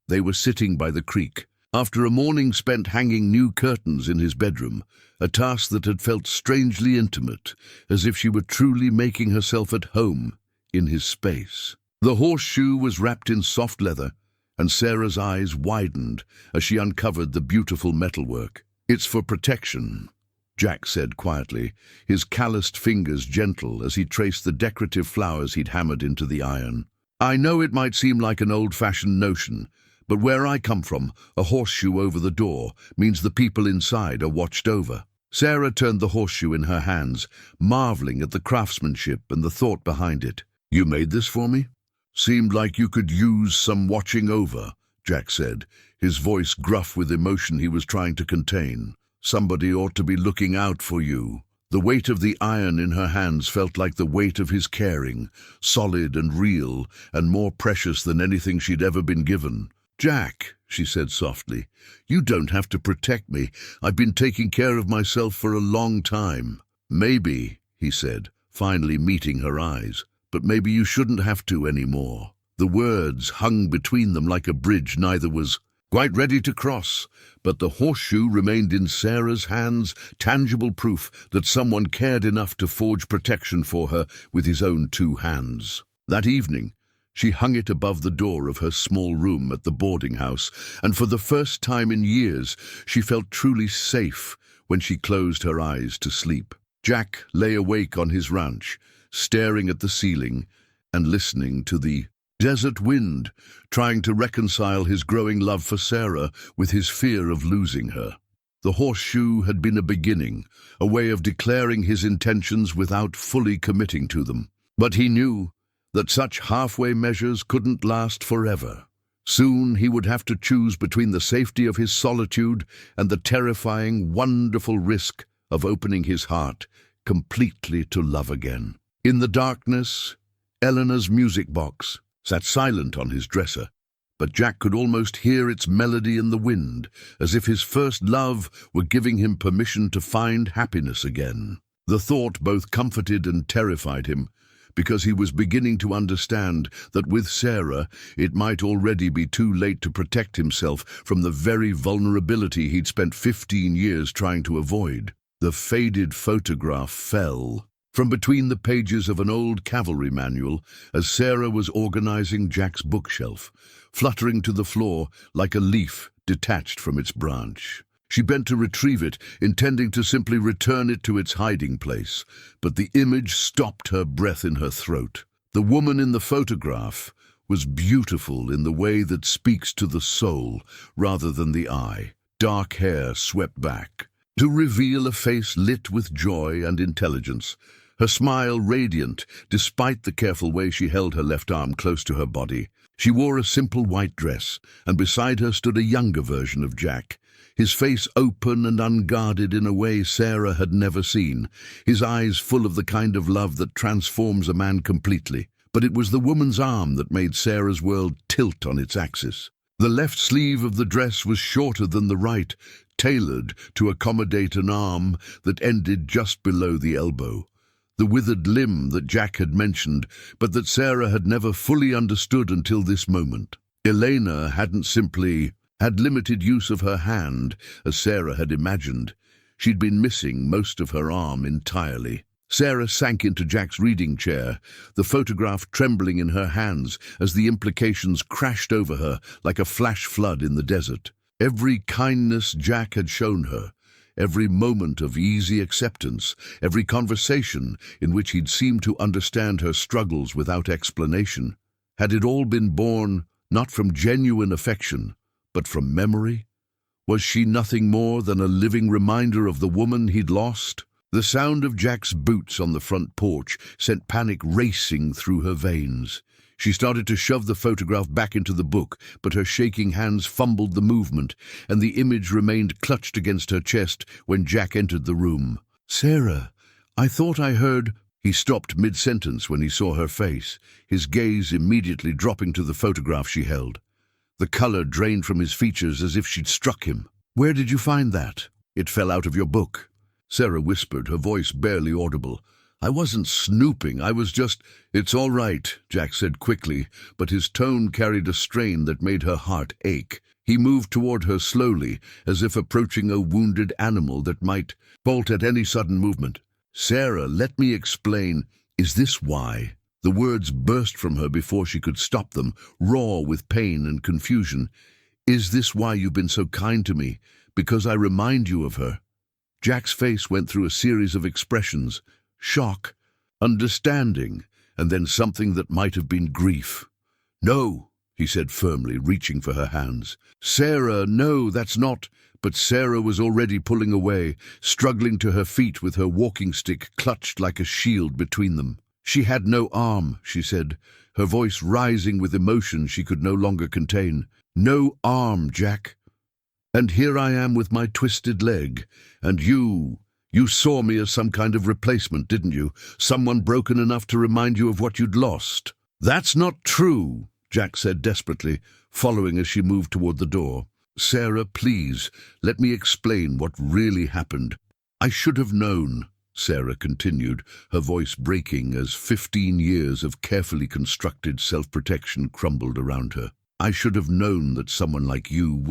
they were sitting by the creek. After a morning spent hanging new curtains in his bedroom, a task that had felt strangely intimate, as if she were truly making herself at home in his space. The horseshoe was wrapped in soft leather, and Sarah's eyes widened as she uncovered the beautiful metalwork. "It's for protection," Jack said quietly, his calloused fingers gentle as he traced the decorative flowers he'd hammered into the iron. "I know it might seem like an old-fashioned notion, but where I come from, a horseshoe over the door means the people inside are watched over." Sarah turned the horseshoe in her hands, marveling at the craftsmanship and the thought behind it. "You made this for me?" "Seemed like you could use some watching over," Jack said, his voice gruff with emotion he was trying to contain. "Somebody ought to be looking out for you." The weight of the iron in her hands felt like the weight of his caring, solid and real, and more precious than anything she'd ever been given. "Jack," she said softly, "you don't have to protect me. I've been taking care of myself for a long time." "Maybe," he said, finally meeting her eyes, "but maybe you shouldn't have to anymore." The words hung between them like a bridge neither was quite ready to cross, but the horseshoe remained in Sarah's hands, tangible proof that someone cared enough to forge protection for her with his own two hands. That evening, she hung it above the door of her small room at the boarding house, and for the first time in years, she felt truly safe when she closed her eyes to sleep. Jack lay awake on his ranch, staring at the ceiling and listening to the desert wind, trying to reconcile his growing love for Sarah with his fear of losing her. The horseshoe had been a beginning, a way of declaring his intentions without fully committing to them. But he knew that such halfway measures couldn't last forever. Soon he would have to choose between the safety of his solitude and the terrifying, wonderful risk of opening his heart completely to love again. In the darkness, Eleanor's music box sat silent on his dresser, but Jack could almost hear its melody in the wind, as if his first love were giving him permission to find happiness again. The thought both comforted and terrified him, because he was beginning to understand that with Sarah it might already be too late to protect himself from the very vulnerability he'd spent 15 years trying to avoid. The faded photograph fell from between the pages of an old cavalry manual as Sarah was organizing Jack's bookshelf, fluttering to the floor like a leaf detached from its branch. She bent to retrieve it, intending to simply return it to its hiding place, but the image stopped her breath in her throat. The woman in the photograph was beautiful in the way that speaks to the soul rather than the eye. Dark hair swept back to reveal a face lit with joy and intelligence, her smile radiant despite the careful way she held her left arm close to her body. She wore a simple white dress, and beside her stood a younger version of Jack, his face open and unguarded in a way Sarah had never seen, his eyes full of the kind of love that transforms a man completely. But it was the woman's arm that made Sarah's world tilt on its axis. The left sleeve of the dress was shorter than the right, tailored to accommodate an arm that ended just below the elbow. The withered limb that Jack had mentioned, but that Sarah had never fully understood until this moment. Elena hadn't simply had limited use of her hand, as Sarah had imagined. She'd been missing most of her arm entirely. Sarah sank into Jack's reading chair, the photograph trembling in her hands as the implications crashed over her like a flash flood in the desert. Every kindness Jack had shown her, every moment of easy acceptance, every conversation in which he'd seemed to understand her struggles without explanation, had it all been born not from genuine affection, but from memory? Was she nothing more than a living reminder of the woman he'd lost? The sound of Jack's boots on the front porch sent panic racing through her veins. She started to shove the photograph back into the book, but her shaking hands fumbled the movement, and the image remained clutched against her chest when Jack entered the room. "Sarah, I thought I heard—" He stopped mid-sentence when he saw her face, his gaze immediately dropping to the photograph she held. The color drained from his features as if she'd struck him. "Where did you find that?" "It fell out of your book," Sarah whispered, her voice barely audible. "I wasn't snooping, I was just—" "It's all right," Jack said quickly, but his tone carried a strain that made her heart ache. He moved toward her slowly, as if approaching a wounded animal that might bolt at any sudden movement. "Sarah, let me explain. Is this why?" The words burst from her before she could stop them, raw with pain and confusion. "Is this why you've been so kind to me? Because I remind you of her?" Jack's face went through a series of expressions: shock, understanding, and then something that might have been grief. "No," he said firmly, reaching for her hands. "Sarah, no, that's not—" But Sarah was already pulling away, struggling to her feet with her walking stick clutched like a shield between them. "She had no arm," she said, her voice rising with emotion she could no longer contain. "No arm, Jack. And here I am with my twisted leg, and you saw me as some kind of replacement, didn't you? Someone broken enough to remind you of what you'd lost." "That's not true," Jack said desperately, following as she moved toward the door. "Sarah, please, let me explain what really happened." "I should have known," Sarah continued, her voice breaking as 15 years of carefully constructed self-protection crumbled around her. "I should have known that someone like you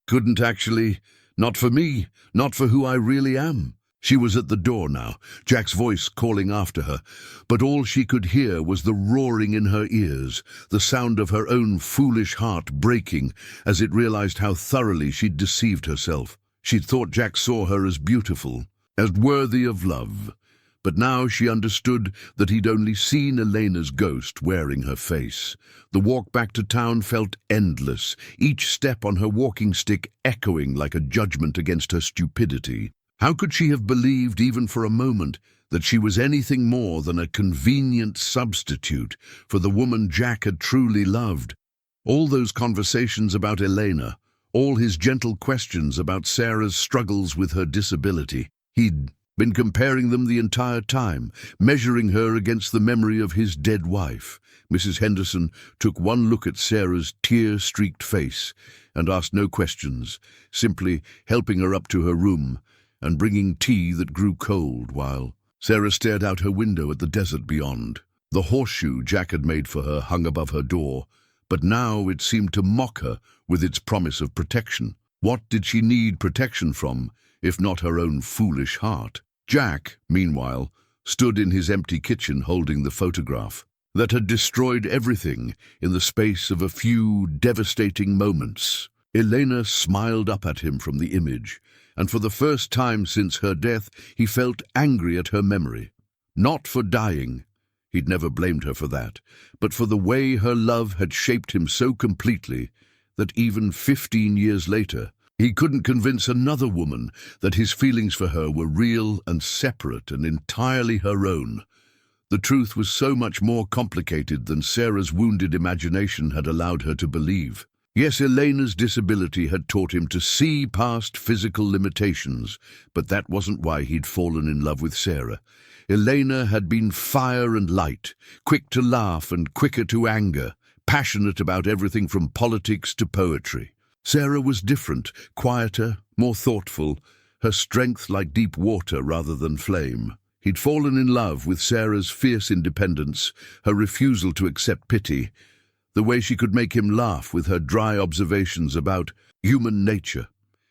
couldn't actually, not for me, not for who I really am." She was at the door now, Jack's voice calling after her, but all she could hear was the roaring in her ears, the sound of her own foolish heart breaking as it realized how thoroughly she'd deceived herself. She'd thought Jack saw her as beautiful, as worthy of love, but now she understood that he'd only seen Elena's ghost wearing her face. The walk back to town felt endless, each step on her walking stick echoing like a judgment against her stupidity. How could she have believed, even for a moment, that she was anything more than a convenient substitute for the woman Jack had truly loved? All those conversations about Elena, all his gentle questions about Sarah's struggles with her disability, he'd been comparing them the entire time, measuring her against the memory of his dead wife. Mrs. Henderson took one look at Sarah's tear-streaked face and asked no questions, simply helping her up to her room and bringing tea that grew cold while Sarah stared out her window at the desert beyond. The horseshoe Jack had made for her hung above her door, but now it seemed to mock her with its promise of protection. What did she need protection from, if not her own foolish heart? Jack, meanwhile, stood in his empty kitchen holding the photograph that had destroyed everything in the space of a few devastating moments. Elena smiled up at him from the image, and for the first time since her death he felt angry at her memory. Not for dying, he'd never blamed her for that, but for the way her love had shaped him so completely that even 15 years later, he couldn't convince another woman that his feelings for her were real and separate and entirely her own. The truth was so much more complicated than Sarah's wounded imagination had allowed her to believe. Yes, Elena's disability had taught him to see past physical limitations, but that wasn't why he'd fallen in love with Sarah. Elena had been fire and light, quick to laugh and quicker to anger, passionate about everything from politics to poetry. Sarah was different, quieter, more thoughtful, her strength like deep water rather than flame. He'd fallen in love with Sarah's fierce independence, her refusal to accept pity, the way she could make him laugh with her dry observations about human nature.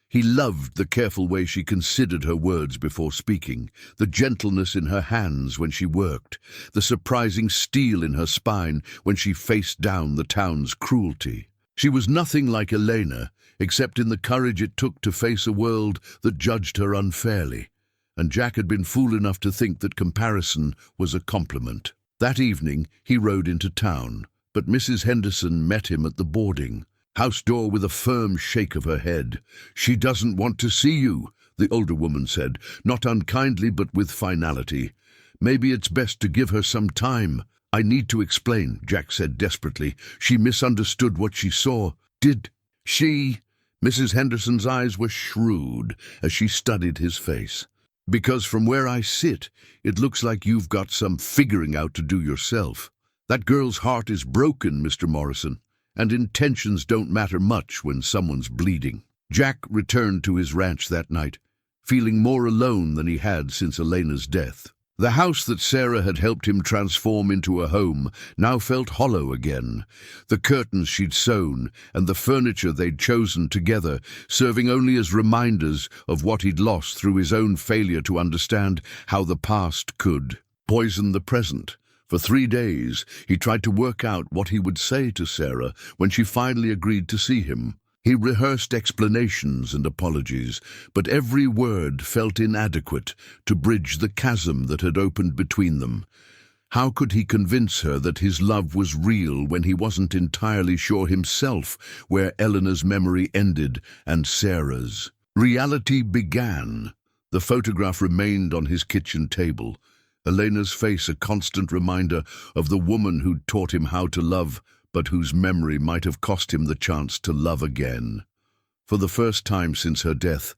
He loved the careful way she considered her words before speaking, the gentleness in her hands when she worked, the surprising steel in her spine when she faced down the town's cruelty. She was nothing like Elena, except in the courage it took to face a world that judged her unfairly, and Jack had been fool enough to think that comparison was a compliment. That evening he rode into town, but Mrs. Henderson met him at the boarding house door with a firm shake of her head. "She doesn't want to see you," the older woman said, not unkindly but with finality. "Maybe it's best to give her some time." "I need to explain," Jack said desperately. "She misunderstood what she saw." "Did she?" Mrs. Henderson's eyes were shrewd as she studied his face. "Because from where I sit, it looks like you've got some figuring out to do yourself. That girl's heart is broken, Mr. Morrison, and intentions don't matter much when someone's bleeding." Jack returned to his ranch that night, feeling more alone than he had since Elena's death. The house that Sarah had helped him transform into a home now felt hollow again, the curtains she'd sewn and the furniture they'd chosen together serving only as reminders of what he'd lost through his own failure to understand how the past could poison the present. For 3 days, he tried to work out what he would say to Sarah when she finally agreed to see him. He rehearsed explanations and apologies, but every word felt inadequate to bridge the chasm that had opened between them. How could he convince her that his love was real when he wasn't entirely sure himself where Eleanor's memory ended and Sarah's? Reality began. The photograph remained on his kitchen table, Elena's face a constant reminder of the woman who'd taught him how to love, but whose memory might have cost him the chance to love again. For the first time since her death,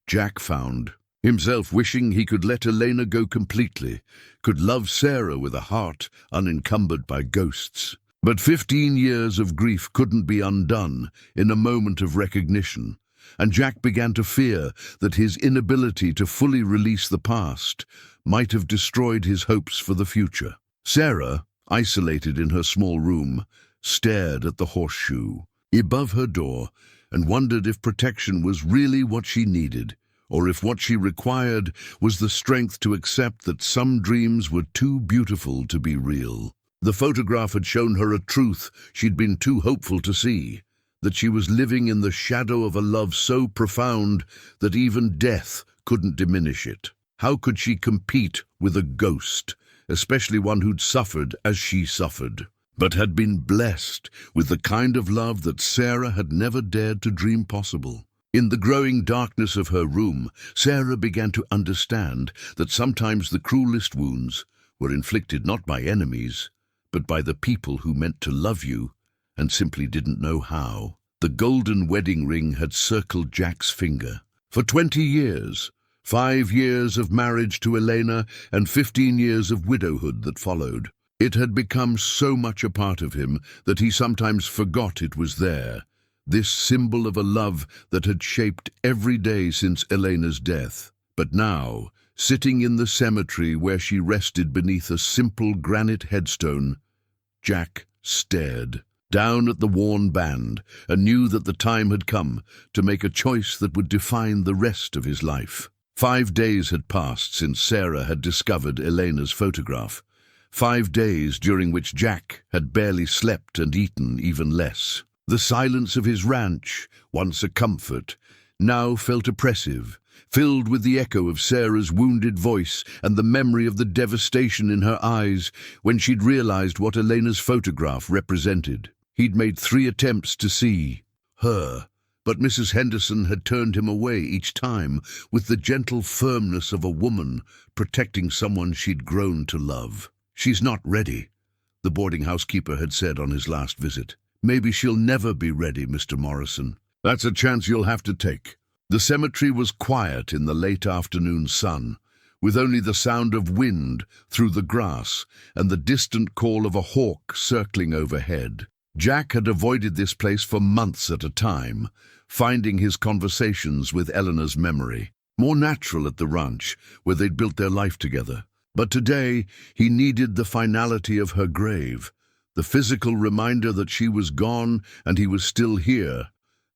Jack found himself wishing he could let Elena go completely, could love Sarah with a heart unencumbered by ghosts. But 15 years of grief couldn't be undone in a moment of recognition, and Jack began to fear that his inability to fully release the past might have destroyed his hopes for the future. Sarah, isolated in her small room, stared at the horseshoe above her door and wondered if protection was really what she needed, or if what she required was the strength to accept that some dreams were too beautiful to be real. The photograph had shown her a truth she'd been too hopeful to see, that she was living in the shadow of a love so profound that even death couldn't diminish it. How could she compete with a ghost, especially one who'd suffered as she suffered, but had been blessed with the kind of love that Sarah had never dared to dream possible? In the growing darkness of her room, Sarah began to understand that sometimes the cruelest wounds were inflicted not by enemies, but by the people who meant to love you and simply didn't know how. The golden wedding ring had circled Jack's finger. For 20 years, 5 years of marriage to Elena and 15 years of widowhood that followed. It had become so much a part of him that he sometimes forgot it was there, this symbol of a love that had shaped every day since Elena's death. But now, sitting in the cemetery where she rested beneath a simple granite headstone, Jack stared down at the worn band and knew that the time had come to make a choice that would define the rest of his life. 5 days had passed since Sarah had discovered Elena's photograph. 5 days during which Jack had barely slept and eaten even less. The silence of his ranch, once a comfort, now felt oppressive, filled with the echo of Sarah's wounded voice and the memory of the devastation in her eyes when she'd realized what Elena's photograph represented. He'd made 3 attempts to see her, but Mrs. Henderson had turned him away each time with the gentle firmness of a woman protecting someone she'd grown to love. "She's not ready," the boarding house keeper had said on his last visit. "Maybe she'll never be ready, Mr. Morrison." "That's a chance you'll have to take." The cemetery was quiet in the late afternoon sun, with only the sound of wind through the grass and the distant call of a hawk circling overhead. Jack had avoided this place for months at a time, finding his conversations with Eleanor's memory more natural at the ranch, where they'd built their life together. But today he needed the finality of her grave, the physical reminder that she was gone and he was still here,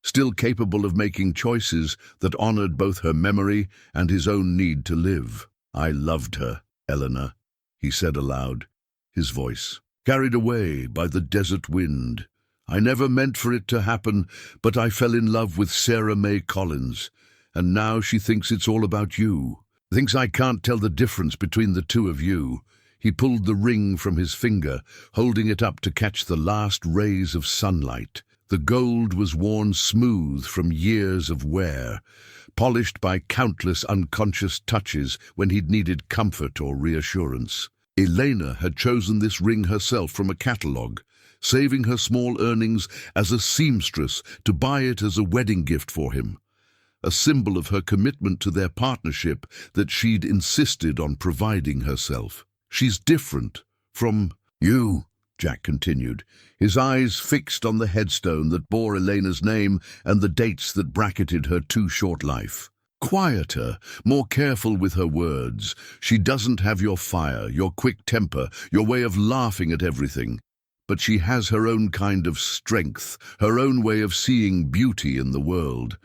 still capable of making choices that honored both her memory and his own need to live. "I loved her, Eleanor," he said aloud, his voice carried away by the desert wind. "I never meant for it to happen, but I fell in love with Sarah May Collins, and now she thinks it's all about you. Thinks I can't tell the difference between the two of you." He pulled the ring from his finger, holding it up to catch the last rays of sunlight. The gold was worn smooth from years of wear, polished by countless unconscious touches when he'd needed comfort or reassurance. Elena had chosen this ring herself from a catalogue, saving her small earnings as a seamstress to buy it as a wedding gift for him, a symbol of her commitment to their partnership that she'd insisted on providing herself. "She's different from you," Jack continued, his eyes fixed on the headstone that bore Elena's name and the dates that bracketed her too short life. "Quieter, more careful with her words. She doesn't have your fire, your quick temper, your way of laughing at everything. But she has her own kind of strength, her own way of seeing beauty in the world.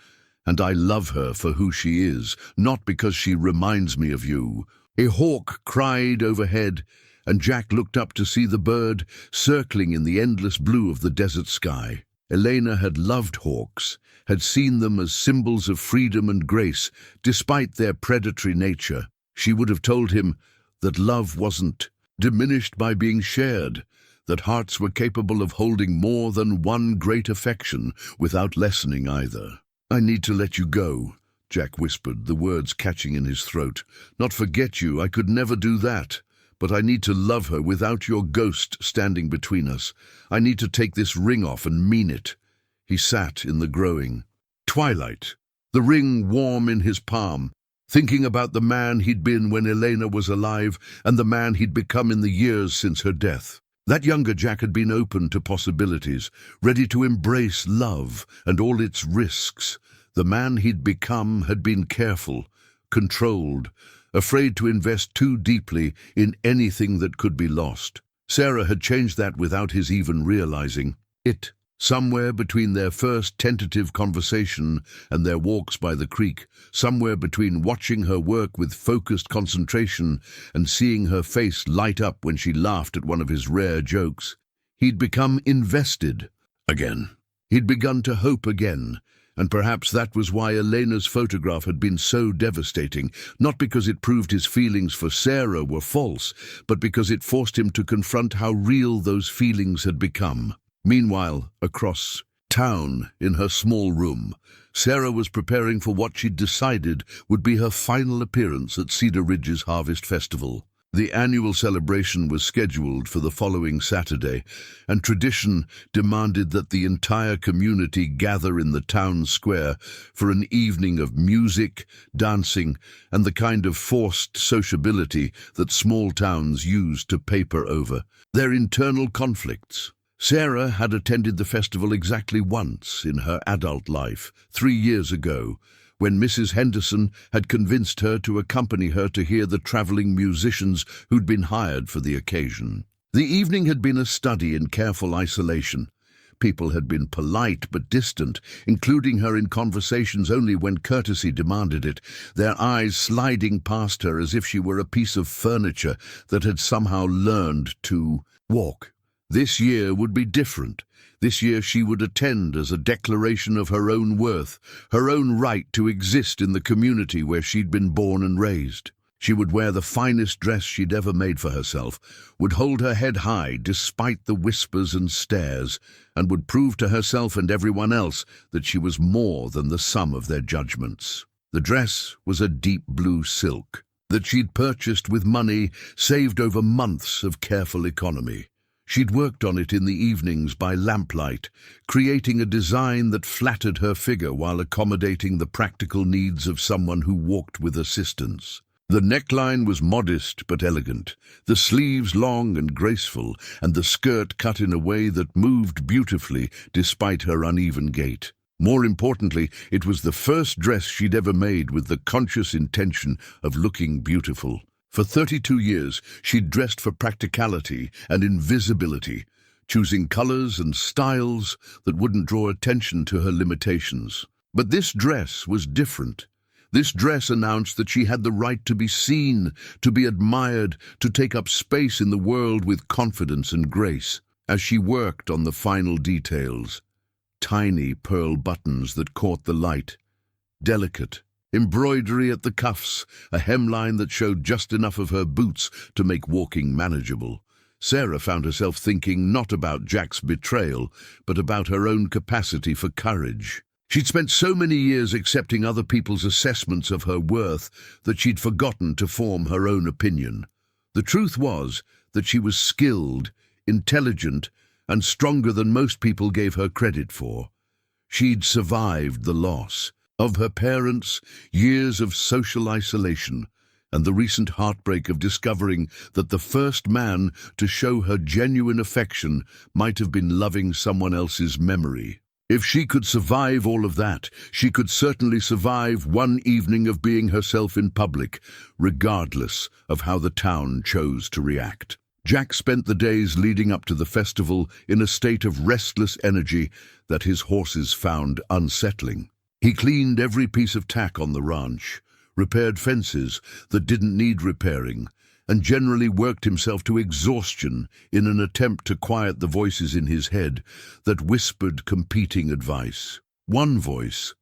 And I love her for who she is, not because she reminds me of you." A hawk cried overhead, and Jack looked up to see the bird circling in the endless blue of the desert sky. Elena had loved hawks, had seen them as symbols of freedom and grace, despite their predatory nature. She would have told him that love wasn't diminished by being shared, that hearts were capable of holding more than one great affection without lessening either. "I need to let you go," Jack whispered, the words catching in his throat. "Not forget you, I could never do that. But I need to love her without your ghost standing between us. I need to take this ring off and mean it." He sat in the growing twilight, the ring warm in his palm, thinking about the man he'd been when Elena was alive and the man he'd become in the years since her death. That younger Jack had been open to possibilities, ready to embrace love and all its risks. The man he'd become had been careful, controlled, afraid to invest too deeply in anything that could be lost. Sarah had changed that without his even realizing it. Somewhere between their first tentative conversation and their walks by the creek, somewhere between watching her work with focused concentration and seeing her face light up when she laughed at one of his rare jokes, he'd become invested again. He'd begun to hope again. And perhaps that was why Elena's photograph had been so devastating, not because it proved his feelings for Sarah were false, but because it forced him to confront how real those feelings had become. Meanwhile, across town, in her small room, Sarah was preparing for what she'd decided would be her final appearance at Cedar Ridge's Harvest Festival. The annual celebration was scheduled for the following Saturday, and tradition demanded that the entire community gather in the town square for an evening of music, dancing, and the kind of forced sociability that small towns use to paper over their internal conflicts. Sarah had attended the festival exactly once in her adult life, 3 years ago, when Mrs. Henderson had convinced her to accompany her to hear the traveling musicians who'd been hired for the occasion. The evening had been a study in careful isolation. People had been polite but distant, including her in conversations only when courtesy demanded it, their eyes sliding past her as if she were a piece of furniture that had somehow learned to walk. This year would be different. This year she would attend as a declaration of her own worth, her own right to exist in the community where she'd been born and raised. She would wear the finest dress she'd ever made for herself, would hold her head high despite the whispers and stares, and would prove to herself and everyone else that she was more than the sum of their judgments. The dress was a deep blue silk that she'd purchased with money saved over months of careful economy. She'd worked on it in the evenings by lamplight, creating a design that flattered her figure while accommodating the practical needs of someone who walked with assistance. The neckline was modest but elegant, the sleeves long and graceful, and the skirt cut in a way that moved beautifully despite her uneven gait. More importantly, it was the first dress she'd ever made with the conscious intention of looking beautiful. For 32 years, she'd dressed for practicality and invisibility, choosing colors and styles that wouldn't draw attention to her limitations. But this dress was different. This dress announced that she had the right to be seen, to be admired, to take up space in the world with confidence and grace. As she worked on the final details, tiny pearl buttons that caught the light, delicate embroidery at the cuffs, a hemline that showed just enough of her boots to make walking manageable. Sarah found herself thinking not about Jack's betrayal, but about her own capacity for courage. She'd spent so many years accepting other people's assessments of her worth that she'd forgotten to form her own opinion. The truth was that she was skilled, intelligent, and stronger than most people gave her credit for. She'd survived the loss of her parents, years of social isolation, and the recent heartbreak of discovering that the first man to show her genuine affection might have been loving someone else's memory. If she could survive all of that, she could certainly survive one evening of being herself in public, regardless of how the town chose to react. Jack spent the days leading up to the festival in a state of restless energy that his horses found unsettling. He cleaned every piece of tack on the ranch, repaired fences that didn't need repairing, and generally worked himself to exhaustion in an attempt to quiet the voices in his head that whispered competing advice. One voice,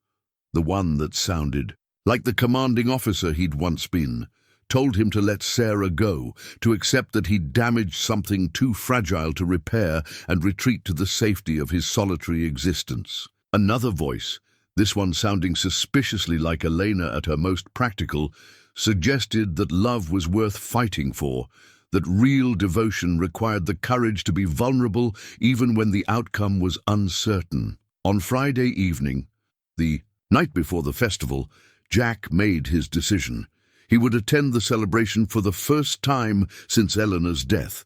the one that sounded like the commanding officer he'd once been, told him to let Sarah go, to accept that he'd damaged something too fragile to repair and retreat to the safety of his solitary existence. Another voice, this one sounding suspiciously like Elena at her most practical, suggested that love was worth fighting for, that real devotion required the courage to be vulnerable even when the outcome was uncertain. On Friday evening, the night before the festival, Jack made his decision. He would attend the celebration for the first time since Eleanor's death,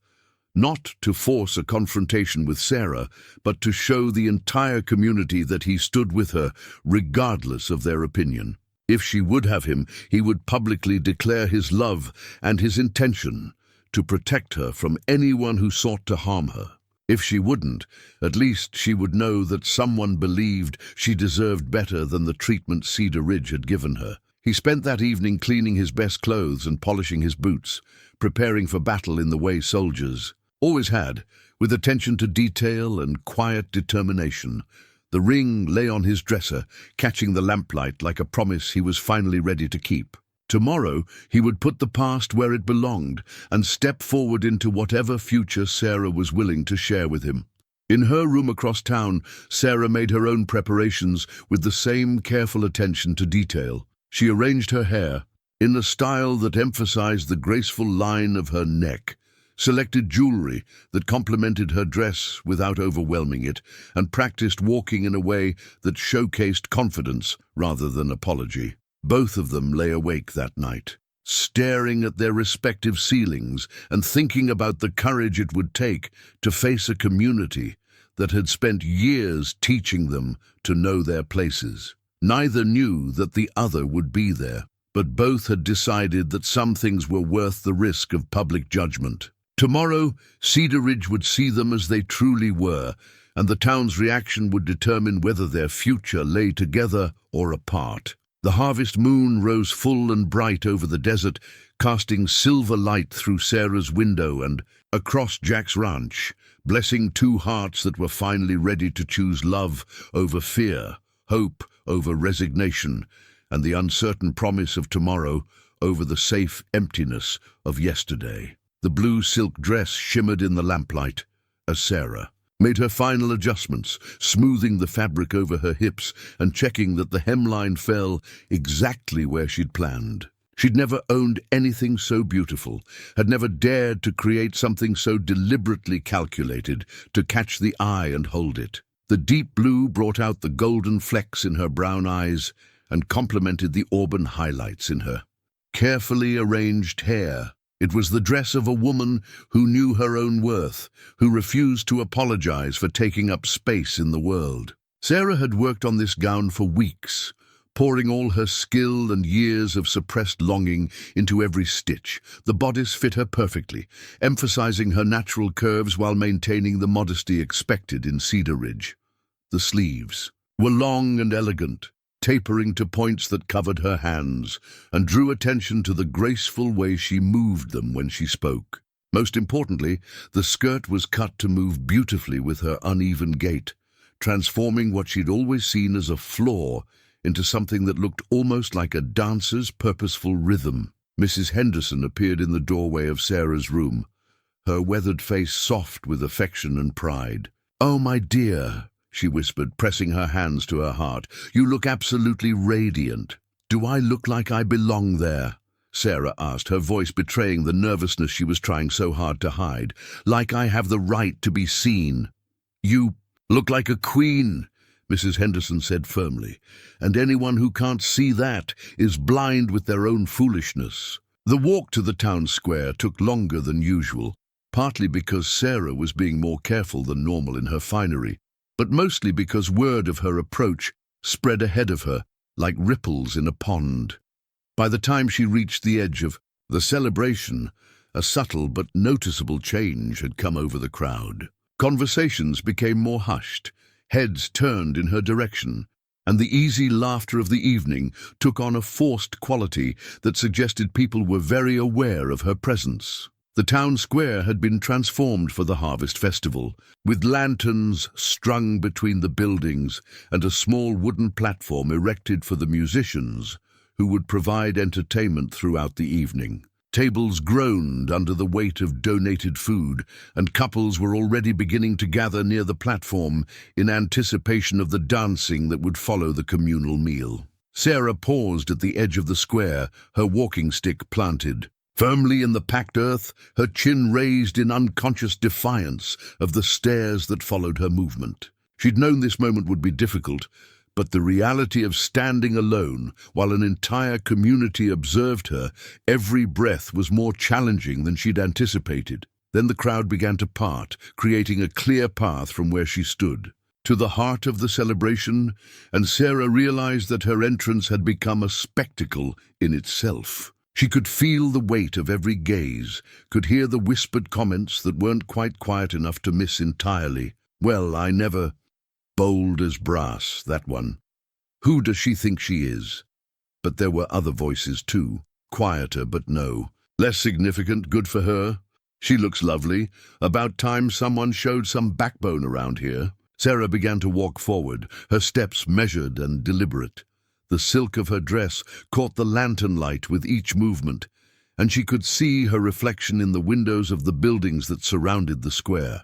not to force a confrontation with Sarah, but to show the entire community that he stood with her, regardless of their opinion. If she would have him, he would publicly declare his love and his intention to protect her from anyone who sought to harm her. If she wouldn't, at least she would know that someone believed she deserved better than the treatment Cedar Ridge had given her. He spent that evening cleaning his best clothes and polishing his boots, preparing for battle in the way soldiers always had, with attention to detail and quiet determination. The ring lay on his dresser, catching the lamplight like a promise he was finally ready to keep. Tomorrow he would put the past where it belonged and step forward into whatever future Sarah was willing to share with him. In her room across town, Sarah made her own preparations with the same careful attention to detail. She arranged her hair in a style that emphasized the graceful line of her neck, selected jewelry that complemented her dress without overwhelming it, and practiced walking in a way that showcased confidence rather than apology. Both of them lay awake that night, staring at their respective ceilings and thinking about the courage it would take to face a community that had spent years teaching them to know their places. Neither knew that the other would be there, but both had decided that some things were worth the risk of public judgment. Tomorrow, Cedar Ridge would see them as they truly were, and the town's reaction would determine whether their future lay together or apart. The harvest moon rose full and bright over the desert, casting silver light through Sarah's window and across Jack's ranch, blessing two hearts that were finally ready to choose love over fear, hope over resignation, and the uncertain promise of tomorrow over the safe emptiness of yesterday. The blue silk dress shimmered in the lamplight as Sarah made her final adjustments, smoothing the fabric over her hips and checking that the hemline fell exactly where she'd planned. She'd never owned anything so beautiful, had never dared to create something so deliberately calculated to catch the eye and hold it. The deep blue brought out the golden flecks in her brown eyes and complemented the auburn highlights in her carefully arranged hair. It was the dress of a woman who knew her own worth, who refused to apologize for taking up space in the world. Sarah had worked on this gown for weeks, pouring all her skill and years of suppressed longing into every stitch. The bodice fit her perfectly, emphasizing her natural curves while maintaining the modesty expected in Cedar Ridge. The sleeves were long and elegant, tapering to points that covered her hands, and drew attention to the graceful way she moved them when she spoke. Most importantly, the skirt was cut to move beautifully with her uneven gait, transforming what she'd always seen as a flaw into something that looked almost like a dancer's purposeful rhythm. Mrs. Henderson appeared in the doorway of Sarah's room, her weathered face soft with affection and pride. "Oh, my dear," she whispered, pressing her hands to her heart, "you look absolutely radiant." "Do I look like I belong there?" Sarah asked, her voice betraying the nervousness she was trying so hard to hide. "Like I have the right to be seen?" "You look like a queen," Mrs. Henderson said firmly, "and anyone who can't see that is blind with their own foolishness." The walk to the town square took longer than usual, partly because Sarah was being more careful than normal in her finery, but mostly because word of her approach spread ahead of her like ripples in a pond. By the time she reached the edge of the celebration, a subtle but noticeable change had come over the crowd. Conversations became more hushed, heads turned in her direction, and the easy laughter of the evening took on a forced quality that suggested people were very aware of her presence. The town square had been transformed for the Harvest Festival, with lanterns strung between the buildings and a small wooden platform erected for the musicians, who would provide entertainment throughout the evening. Tables groaned under the weight of donated food, and couples were already beginning to gather near the platform in anticipation of the dancing that would follow the communal meal. Sarah paused at the edge of the square, her walking stick planted. Firmly in the packed earth, her chin raised in unconscious defiance of the stares that followed her movement. She'd known this moment would be difficult, but the reality of standing alone while an entire community observed her, every breath was more challenging than she'd anticipated. Then the crowd began to part, creating a clear path from where she stood to the heart of the celebration, and Sarah realized that her entrance had become a spectacle in itself. She could feel the weight of every gaze, could hear the whispered comments that weren't quite quiet enough to miss entirely. "Well, I never..." Bold as brass, that one. "Who does she think she is?" But there were other voices too, quieter but no. "Less significant, good for her. She looks lovely. About time someone showed some backbone around here." Sarah began to walk forward, her steps measured and deliberate. The silk of her dress caught the lantern light with each movement, and she could see her reflection in the windows of the buildings that surrounded the square.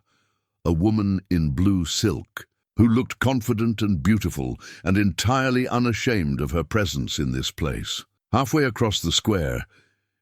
A woman in blue silk, who looked confident and beautiful and entirely unashamed of her presence in this place. Halfway across the square,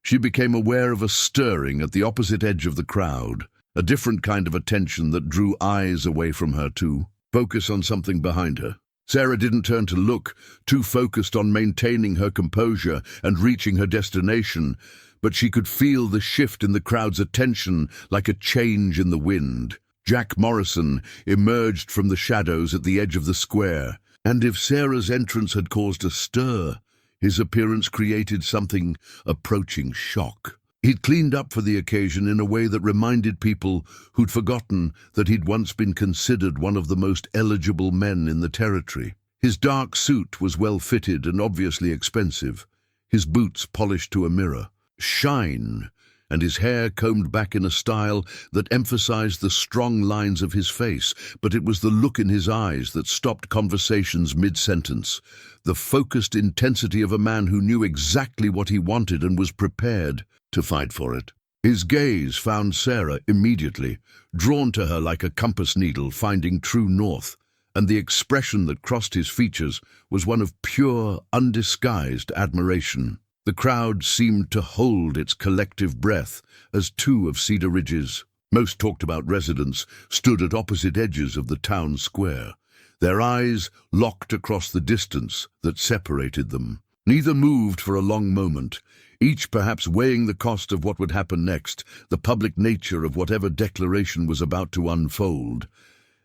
she became aware of a stirring at the opposite edge of the crowd, a different kind of attention that drew eyes away from her to focus on something behind her. Sarah didn't turn to look, too focused on maintaining her composure and reaching her destination, but she could feel the shift in the crowd's attention like a change in the wind. Jack Morrison emerged from the shadows at the edge of the square, and if Sarah's entrance had caused a stir, his appearance created something approaching shock. He'd cleaned up for the occasion in a way that reminded people who'd forgotten that he'd once been considered one of the most eligible men in the territory. His dark suit was well-fitted and obviously expensive, his boots polished to a mirror. Shine, and his hair combed back in a style that emphasized the strong lines of his face, but it was the look in his eyes that stopped conversations mid-sentence, the focused intensity of a man who knew exactly what he wanted and was prepared to fight for it. His gaze found Sarah immediately, drawn to her like a compass needle finding true north, and the expression that crossed his features was one of pure, undisguised admiration. The crowd seemed to hold its collective breath as two of Cedar Ridge's most talked-about residents stood at opposite edges of the town square, their eyes locked across the distance that separated them. Neither moved for a long moment, each perhaps weighing the cost of what would happen next, the public nature of whatever declaration was about to unfold.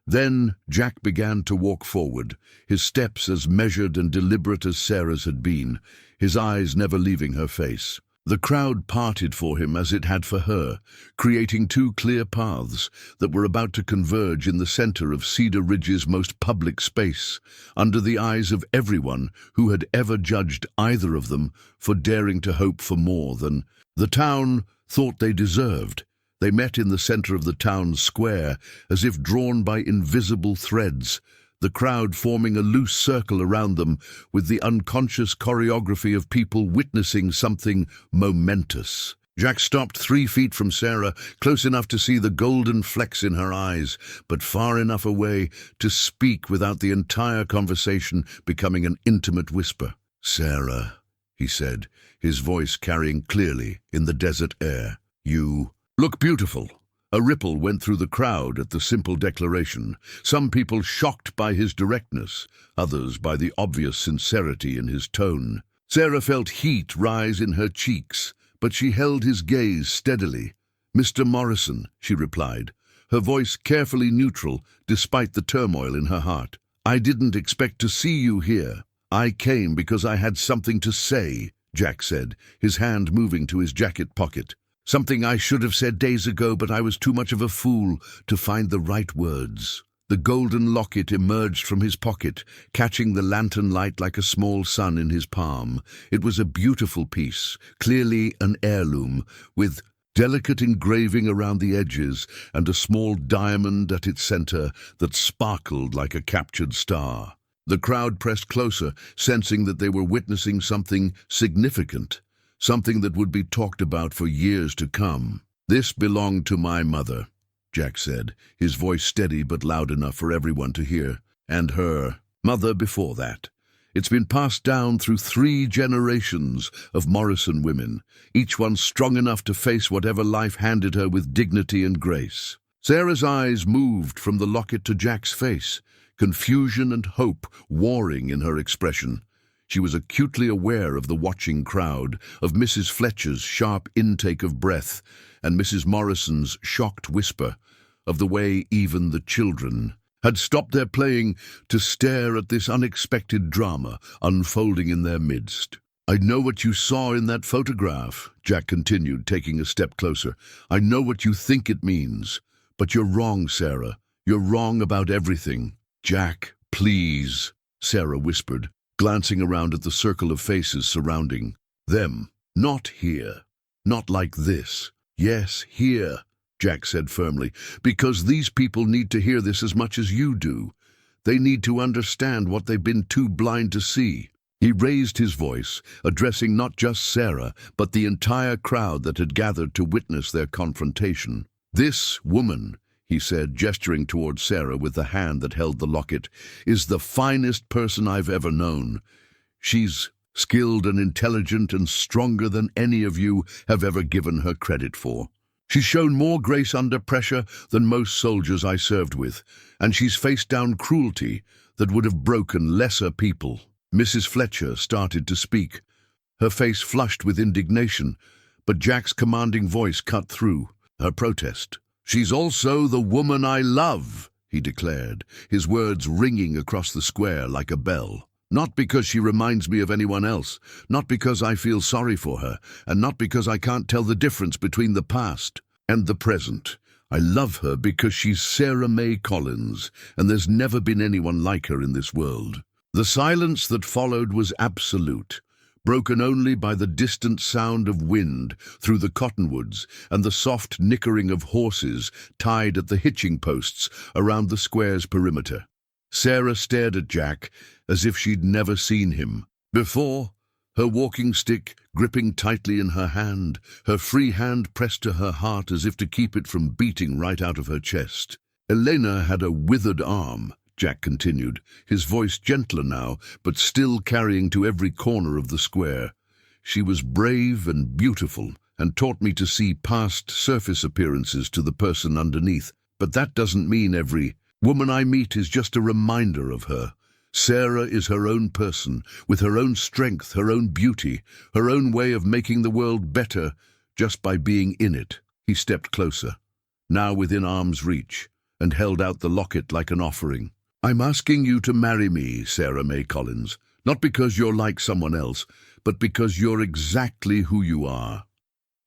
Then Jack began to walk forward, his steps as measured and deliberate as Sarah's had been, his eyes never leaving her face. The crowd parted for him as it had for her, creating two clear paths that were about to converge in the center of Cedar Ridge's most public space, under the eyes of everyone who had ever judged either of them for daring to hope for more than the town thought they deserved. They met in the center of the town's square, as if drawn by invisible threads, the crowd forming a loose circle around them with the unconscious choreography of people witnessing something momentous. Jack stopped 3 feet from Sarah, close enough to see the golden flecks in her eyes, but far enough away to speak without the entire conversation becoming an intimate whisper. "Sarah," he said, his voice carrying clearly in the desert air, "you look beautiful." A ripple went through the crowd at the simple declaration, some people shocked by his directness, others by the obvious sincerity in his tone. Sarah felt heat rise in her cheeks, but she held his gaze steadily. "Mr. Morrison," she replied, her voice carefully neutral despite the turmoil in her heart. "I didn't expect to see you here. I came because I had something to say," Jack said, his hand moving to his jacket pocket. "Something I should have said days ago, but I was too much of a fool to find the right words." The golden locket emerged from his pocket, catching the lantern light like a small sun in his palm. It was a beautiful piece, clearly an heirloom, with delicate engraving around the edges and a small diamond at its center that sparkled like a captured star. The crowd pressed closer, sensing that they were witnessing something significant, something that would be talked about for years to come. "This belonged to my mother," Jack said, his voice steady but loud enough for everyone to hear, "and her mother before that. It's been passed down through 3 generations of Morrison women, each one strong enough to face whatever life handed her with dignity and grace." Sarah's eyes moved from the locket to Jack's face, confusion and hope warring in her expression. She was acutely aware of the watching crowd, of Mrs. Fletcher's sharp intake of breath, and Mrs. Morrison's shocked whisper, of the way even the children had stopped their playing to stare at this unexpected drama unfolding in their midst. "I know what you saw in that photograph," Jack continued, taking a step closer. "I know what you think it means. But you're wrong, Sarah. You're wrong about everything." "Jack, please," Sarah whispered, glancing around at the circle of faces surrounding them. "Not here. Not like this." "Yes, here," Jack said firmly, "because these people need to hear this as much as you do. They need to understand what they've been too blind to see." He raised his voice, addressing not just Sarah, but the entire crowd that had gathered to witness their confrontation. "This woman," he said, gesturing towards Sarah with the hand that held the locket, "is the finest person I've ever known. She's skilled and intelligent and stronger than any of you have ever given her credit for. She's shown more grace under pressure than most soldiers I served with, and she's faced down cruelty that would have broken lesser people." Mrs. Fletcher started to speak, her face flushed with indignation, but Jack's commanding voice cut through her protest. "She's also the woman I love," he declared, his words ringing across the square like a bell. "Not because she reminds me of anyone else, not because I feel sorry for her, and not because I can't tell the difference between the past and the present. I love her because she's Sarah May Collins, and there's never been anyone like her in this world." The silence that followed was absolute, broken only by the distant sound of wind through the cottonwoods and the soft nickering of horses tied at the hitching posts around the square's perimeter. Sarah stared at Jack as if she'd never seen him before, her walking stick gripping tightly in her hand, her free hand pressed to her heart as if to keep it from beating right out of her chest. "Elena had a withered arm," Jack continued, his voice gentler now, but still carrying to every corner of the square. "She was brave and beautiful, and taught me to see past surface appearances to the person underneath. But that doesn't mean every woman I meet is just a reminder of her. Sarah is her own person, with her own strength, her own beauty, her own way of making the world better just by being in it." He stepped closer, now within arm's reach, and held out the locket like an offering. "I'm asking you to marry me, Sarah May Collins, not because you're like someone else, but because you're exactly who you are.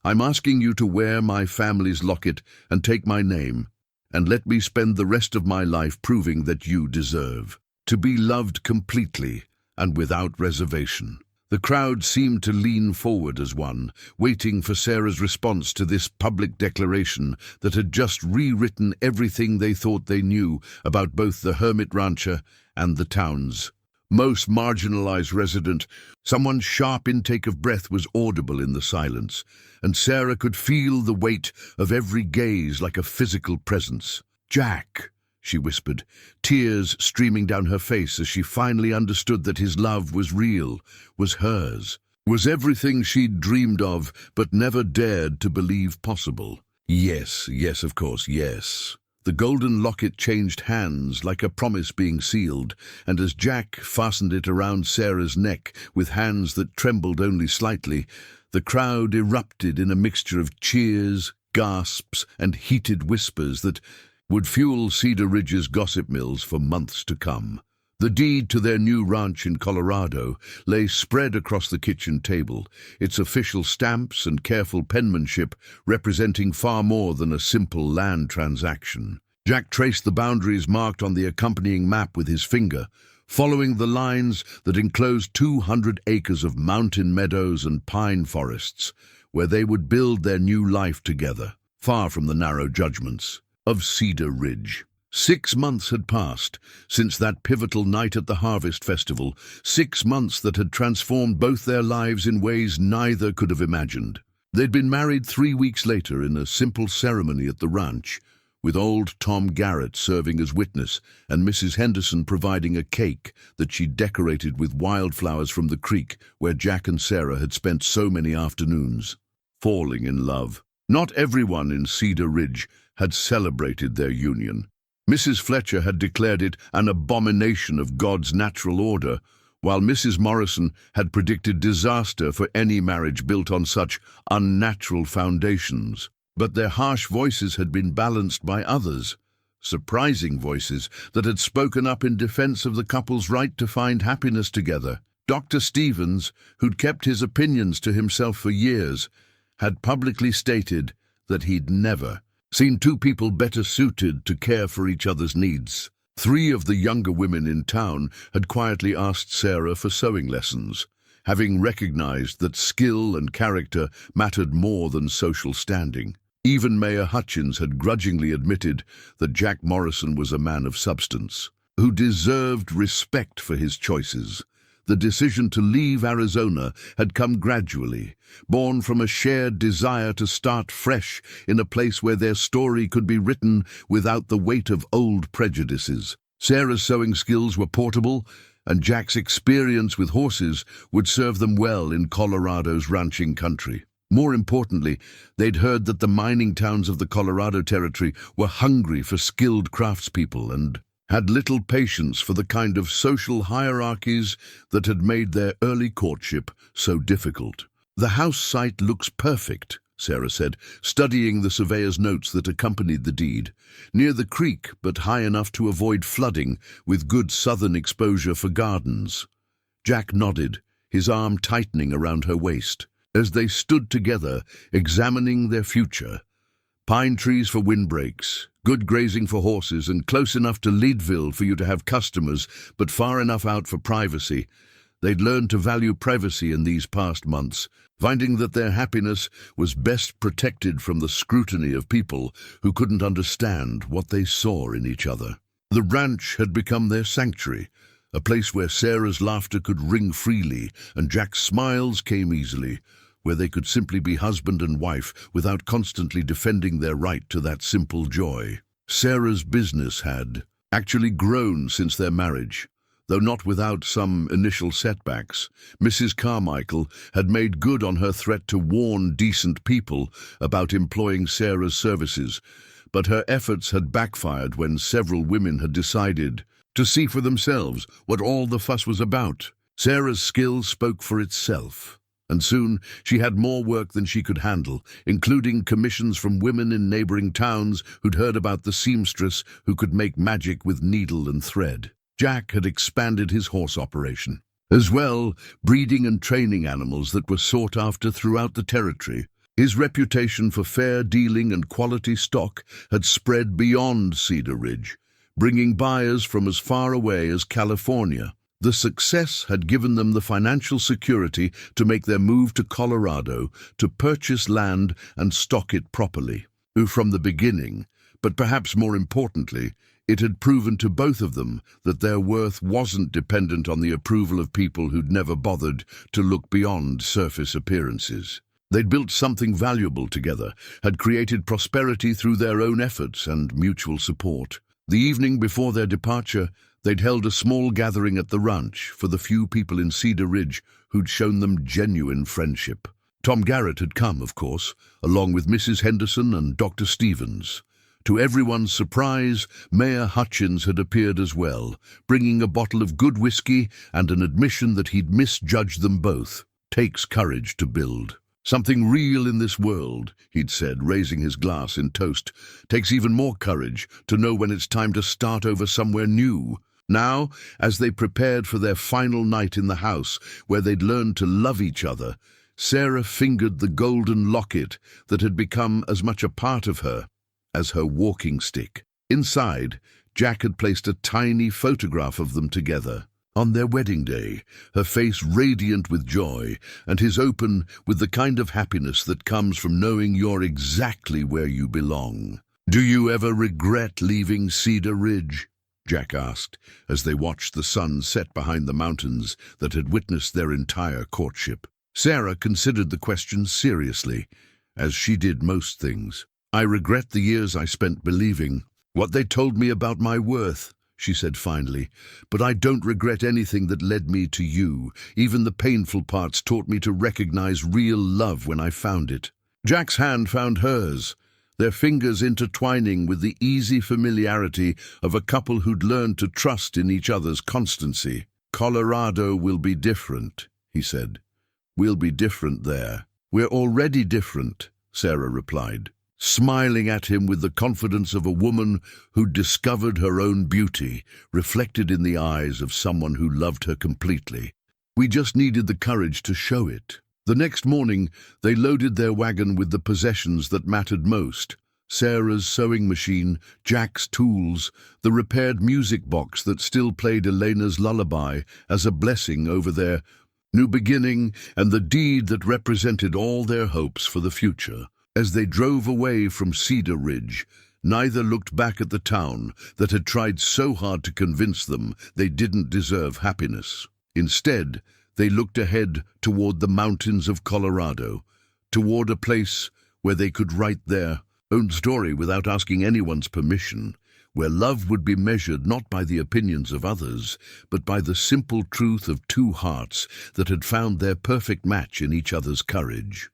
I'm asking you to wear my family's locket and take my name, and let me spend the rest of my life proving that you deserve to be loved completely and without reservation." The crowd seemed to lean forward as one, waiting for Sarah's response to this public declaration that had just rewritten everything they thought they knew about both the hermit rancher and the town's most marginalized resident. Someone's sharp intake of breath was audible in the silence, and Sarah could feel the weight of every gaze like a physical presence. "Jack," she whispered, tears streaming down her face as she finally understood that his love was real, was hers, was everything she'd dreamed of but never dared to believe possible. Yes, yes, of course, yes. The golden locket changed hands like a promise being sealed, and as Jack fastened it around Sarah's neck with hands that trembled only slightly, the crowd erupted in a mixture of cheers, gasps, and heated whispers that would fuel Cedar Ridge's gossip mills for months to come. The deed to their new ranch in Colorado lay spread across the kitchen table, its official stamps and careful penmanship representing far more than a simple land transaction. Jack traced the boundaries marked on the accompanying map with his finger, following the lines that enclosed 200 acres of mountain meadows and pine forests, where they would build their new life together, far from the narrow judgments of Cedar Ridge. 6 months had passed since that pivotal night at the Harvest Festival, 6 months that had transformed both their lives in ways neither could have imagined. They'd been married 3 weeks later in a simple ceremony at the ranch, with old Tom Garrett serving as witness and Mrs. Henderson providing a cake that she decorated with wildflowers from the creek where Jack and Sarah had spent so many afternoons, falling in love. Not everyone in Cedar Ridge had celebrated their union. Mrs. Fletcher had declared it an abomination of God's natural order, while Mrs. Morrison had predicted disaster for any marriage built on such unnatural foundations. But their harsh voices had been balanced by others, surprising voices that had spoken up in defense of the couple's right to find happiness together. Dr. Stevens, who'd kept his opinions to himself for years, had publicly stated that he'd never seen two people better suited to care for each other's needs. 3 of the younger women in town had quietly asked Sarah for sewing lessons, having recognized that skill and character mattered more than social standing. Even Mayor Hutchins had grudgingly admitted that Jack Morrison was a man of substance, who deserved respect for his choices. The decision to leave Arizona had come gradually, born from a shared desire to start fresh in a place where their story could be written without the weight of old prejudices. Sarah's sewing skills were portable, and Jack's experience with horses would serve them well in Colorado's ranching country. More importantly, they'd heard that the mining towns of the Colorado Territory were hungry for skilled craftspeople and had little patience for the kind of social hierarchies that had made their early courtship so difficult. "The house site looks perfect," Sarah said, studying the surveyor's notes that accompanied the deed. "Near the creek, but high enough to avoid flooding, with good southern exposure for gardens." Jack nodded, his arm tightening around her waist. As they stood together, examining their future, pine trees for windbreaks, good grazing for horses, and close enough to Leadville for you to have customers, but far enough out for privacy. They'd learned to value privacy in these past months, finding that their happiness was best protected from the scrutiny of people who couldn't understand what they saw in each other. The ranch had become their sanctuary, a place where Sarah's laughter could ring freely and Jack's smiles came easily, where they could simply be husband and wife without constantly defending their right to that simple joy. Sarah's business had actually grown since their marriage, though not without some initial setbacks. Mrs. Carmichael had made good on her threat to warn decent people about employing Sarah's services, but her efforts had backfired when several women had decided to see for themselves what all the fuss was about. Sarah's skill spoke for itself. And soon she had more work than she could handle, including commissions from women in neighboring towns who'd heard about the seamstress who could make magic with needle and thread. Jack had expanded his horse operation, as well breeding and training animals that were sought after throughout the territory. His reputation for fair dealing and quality stock had spread beyond Cedar Ridge, bringing buyers from as far away as California. The success had given them the financial security to make their move to Colorado to purchase land and stock it properly. From the beginning, but perhaps more importantly, it had proven to both of them that their worth wasn't dependent on the approval of people who'd never bothered to look beyond surface appearances. They'd built something valuable together, had created prosperity through their own efforts and mutual support. The evening before their departure, they'd held a small gathering at the ranch for the few people in Cedar Ridge who'd shown them genuine friendship. Tom Garrett had come, of course, along with Mrs. Henderson and Dr. Stevens. To everyone's surprise, Mayor Hutchins had appeared as well, bringing a bottle of good whiskey and an admission that he'd misjudged them both. Takes courage to build. Something real in this world, he'd said, raising his glass in toast. Takes even more courage to know when it's time to start over somewhere new. Now, as they prepared for their final night in the house, where they'd learned to love each other, Sarah fingered the golden locket that had become as much a part of her as her walking stick. Inside, Jack had placed a tiny photograph of them together. On their wedding day, her face radiant with joy, and his open with the kind of happiness that comes from knowing you're exactly where you belong. "Do you ever regret leaving Cedar Ridge?" Jack asked, as they watched the sun set behind the mountains that had witnessed their entire courtship. Sarah considered the question seriously, as she did most things. "I regret the years I spent believing what they told me about my worth," she said finally, "but I don't regret anything that led me to you. Even the painful parts taught me to recognize real love when I found it." Jack's hand found hers, their fingers intertwining with the easy familiarity of a couple who'd learned to trust in each other's constancy. "Colorado will be different," he said. "We'll be different there." "We're already different," Sarah replied, smiling at him with the confidence of a woman who'd discovered her own beauty, reflected in the eyes of someone who loved her completely. "We just needed the courage to show it." The next morning, they loaded their wagon with the possessions that mattered most. Sarah's sewing machine, Jack's tools, the repaired music box that still played Elena's lullaby as a blessing over their new beginning, and the deed that represented all their hopes for the future. As they drove away from Cedar Ridge, neither looked back at the town that had tried so hard to convince them they didn't deserve happiness. Instead, they looked ahead toward the mountains of Colorado, toward a place where they could write their own story without asking anyone's permission, where love would be measured not by the opinions of others, but by the simple truth of two hearts that had found their perfect match in each other's courage.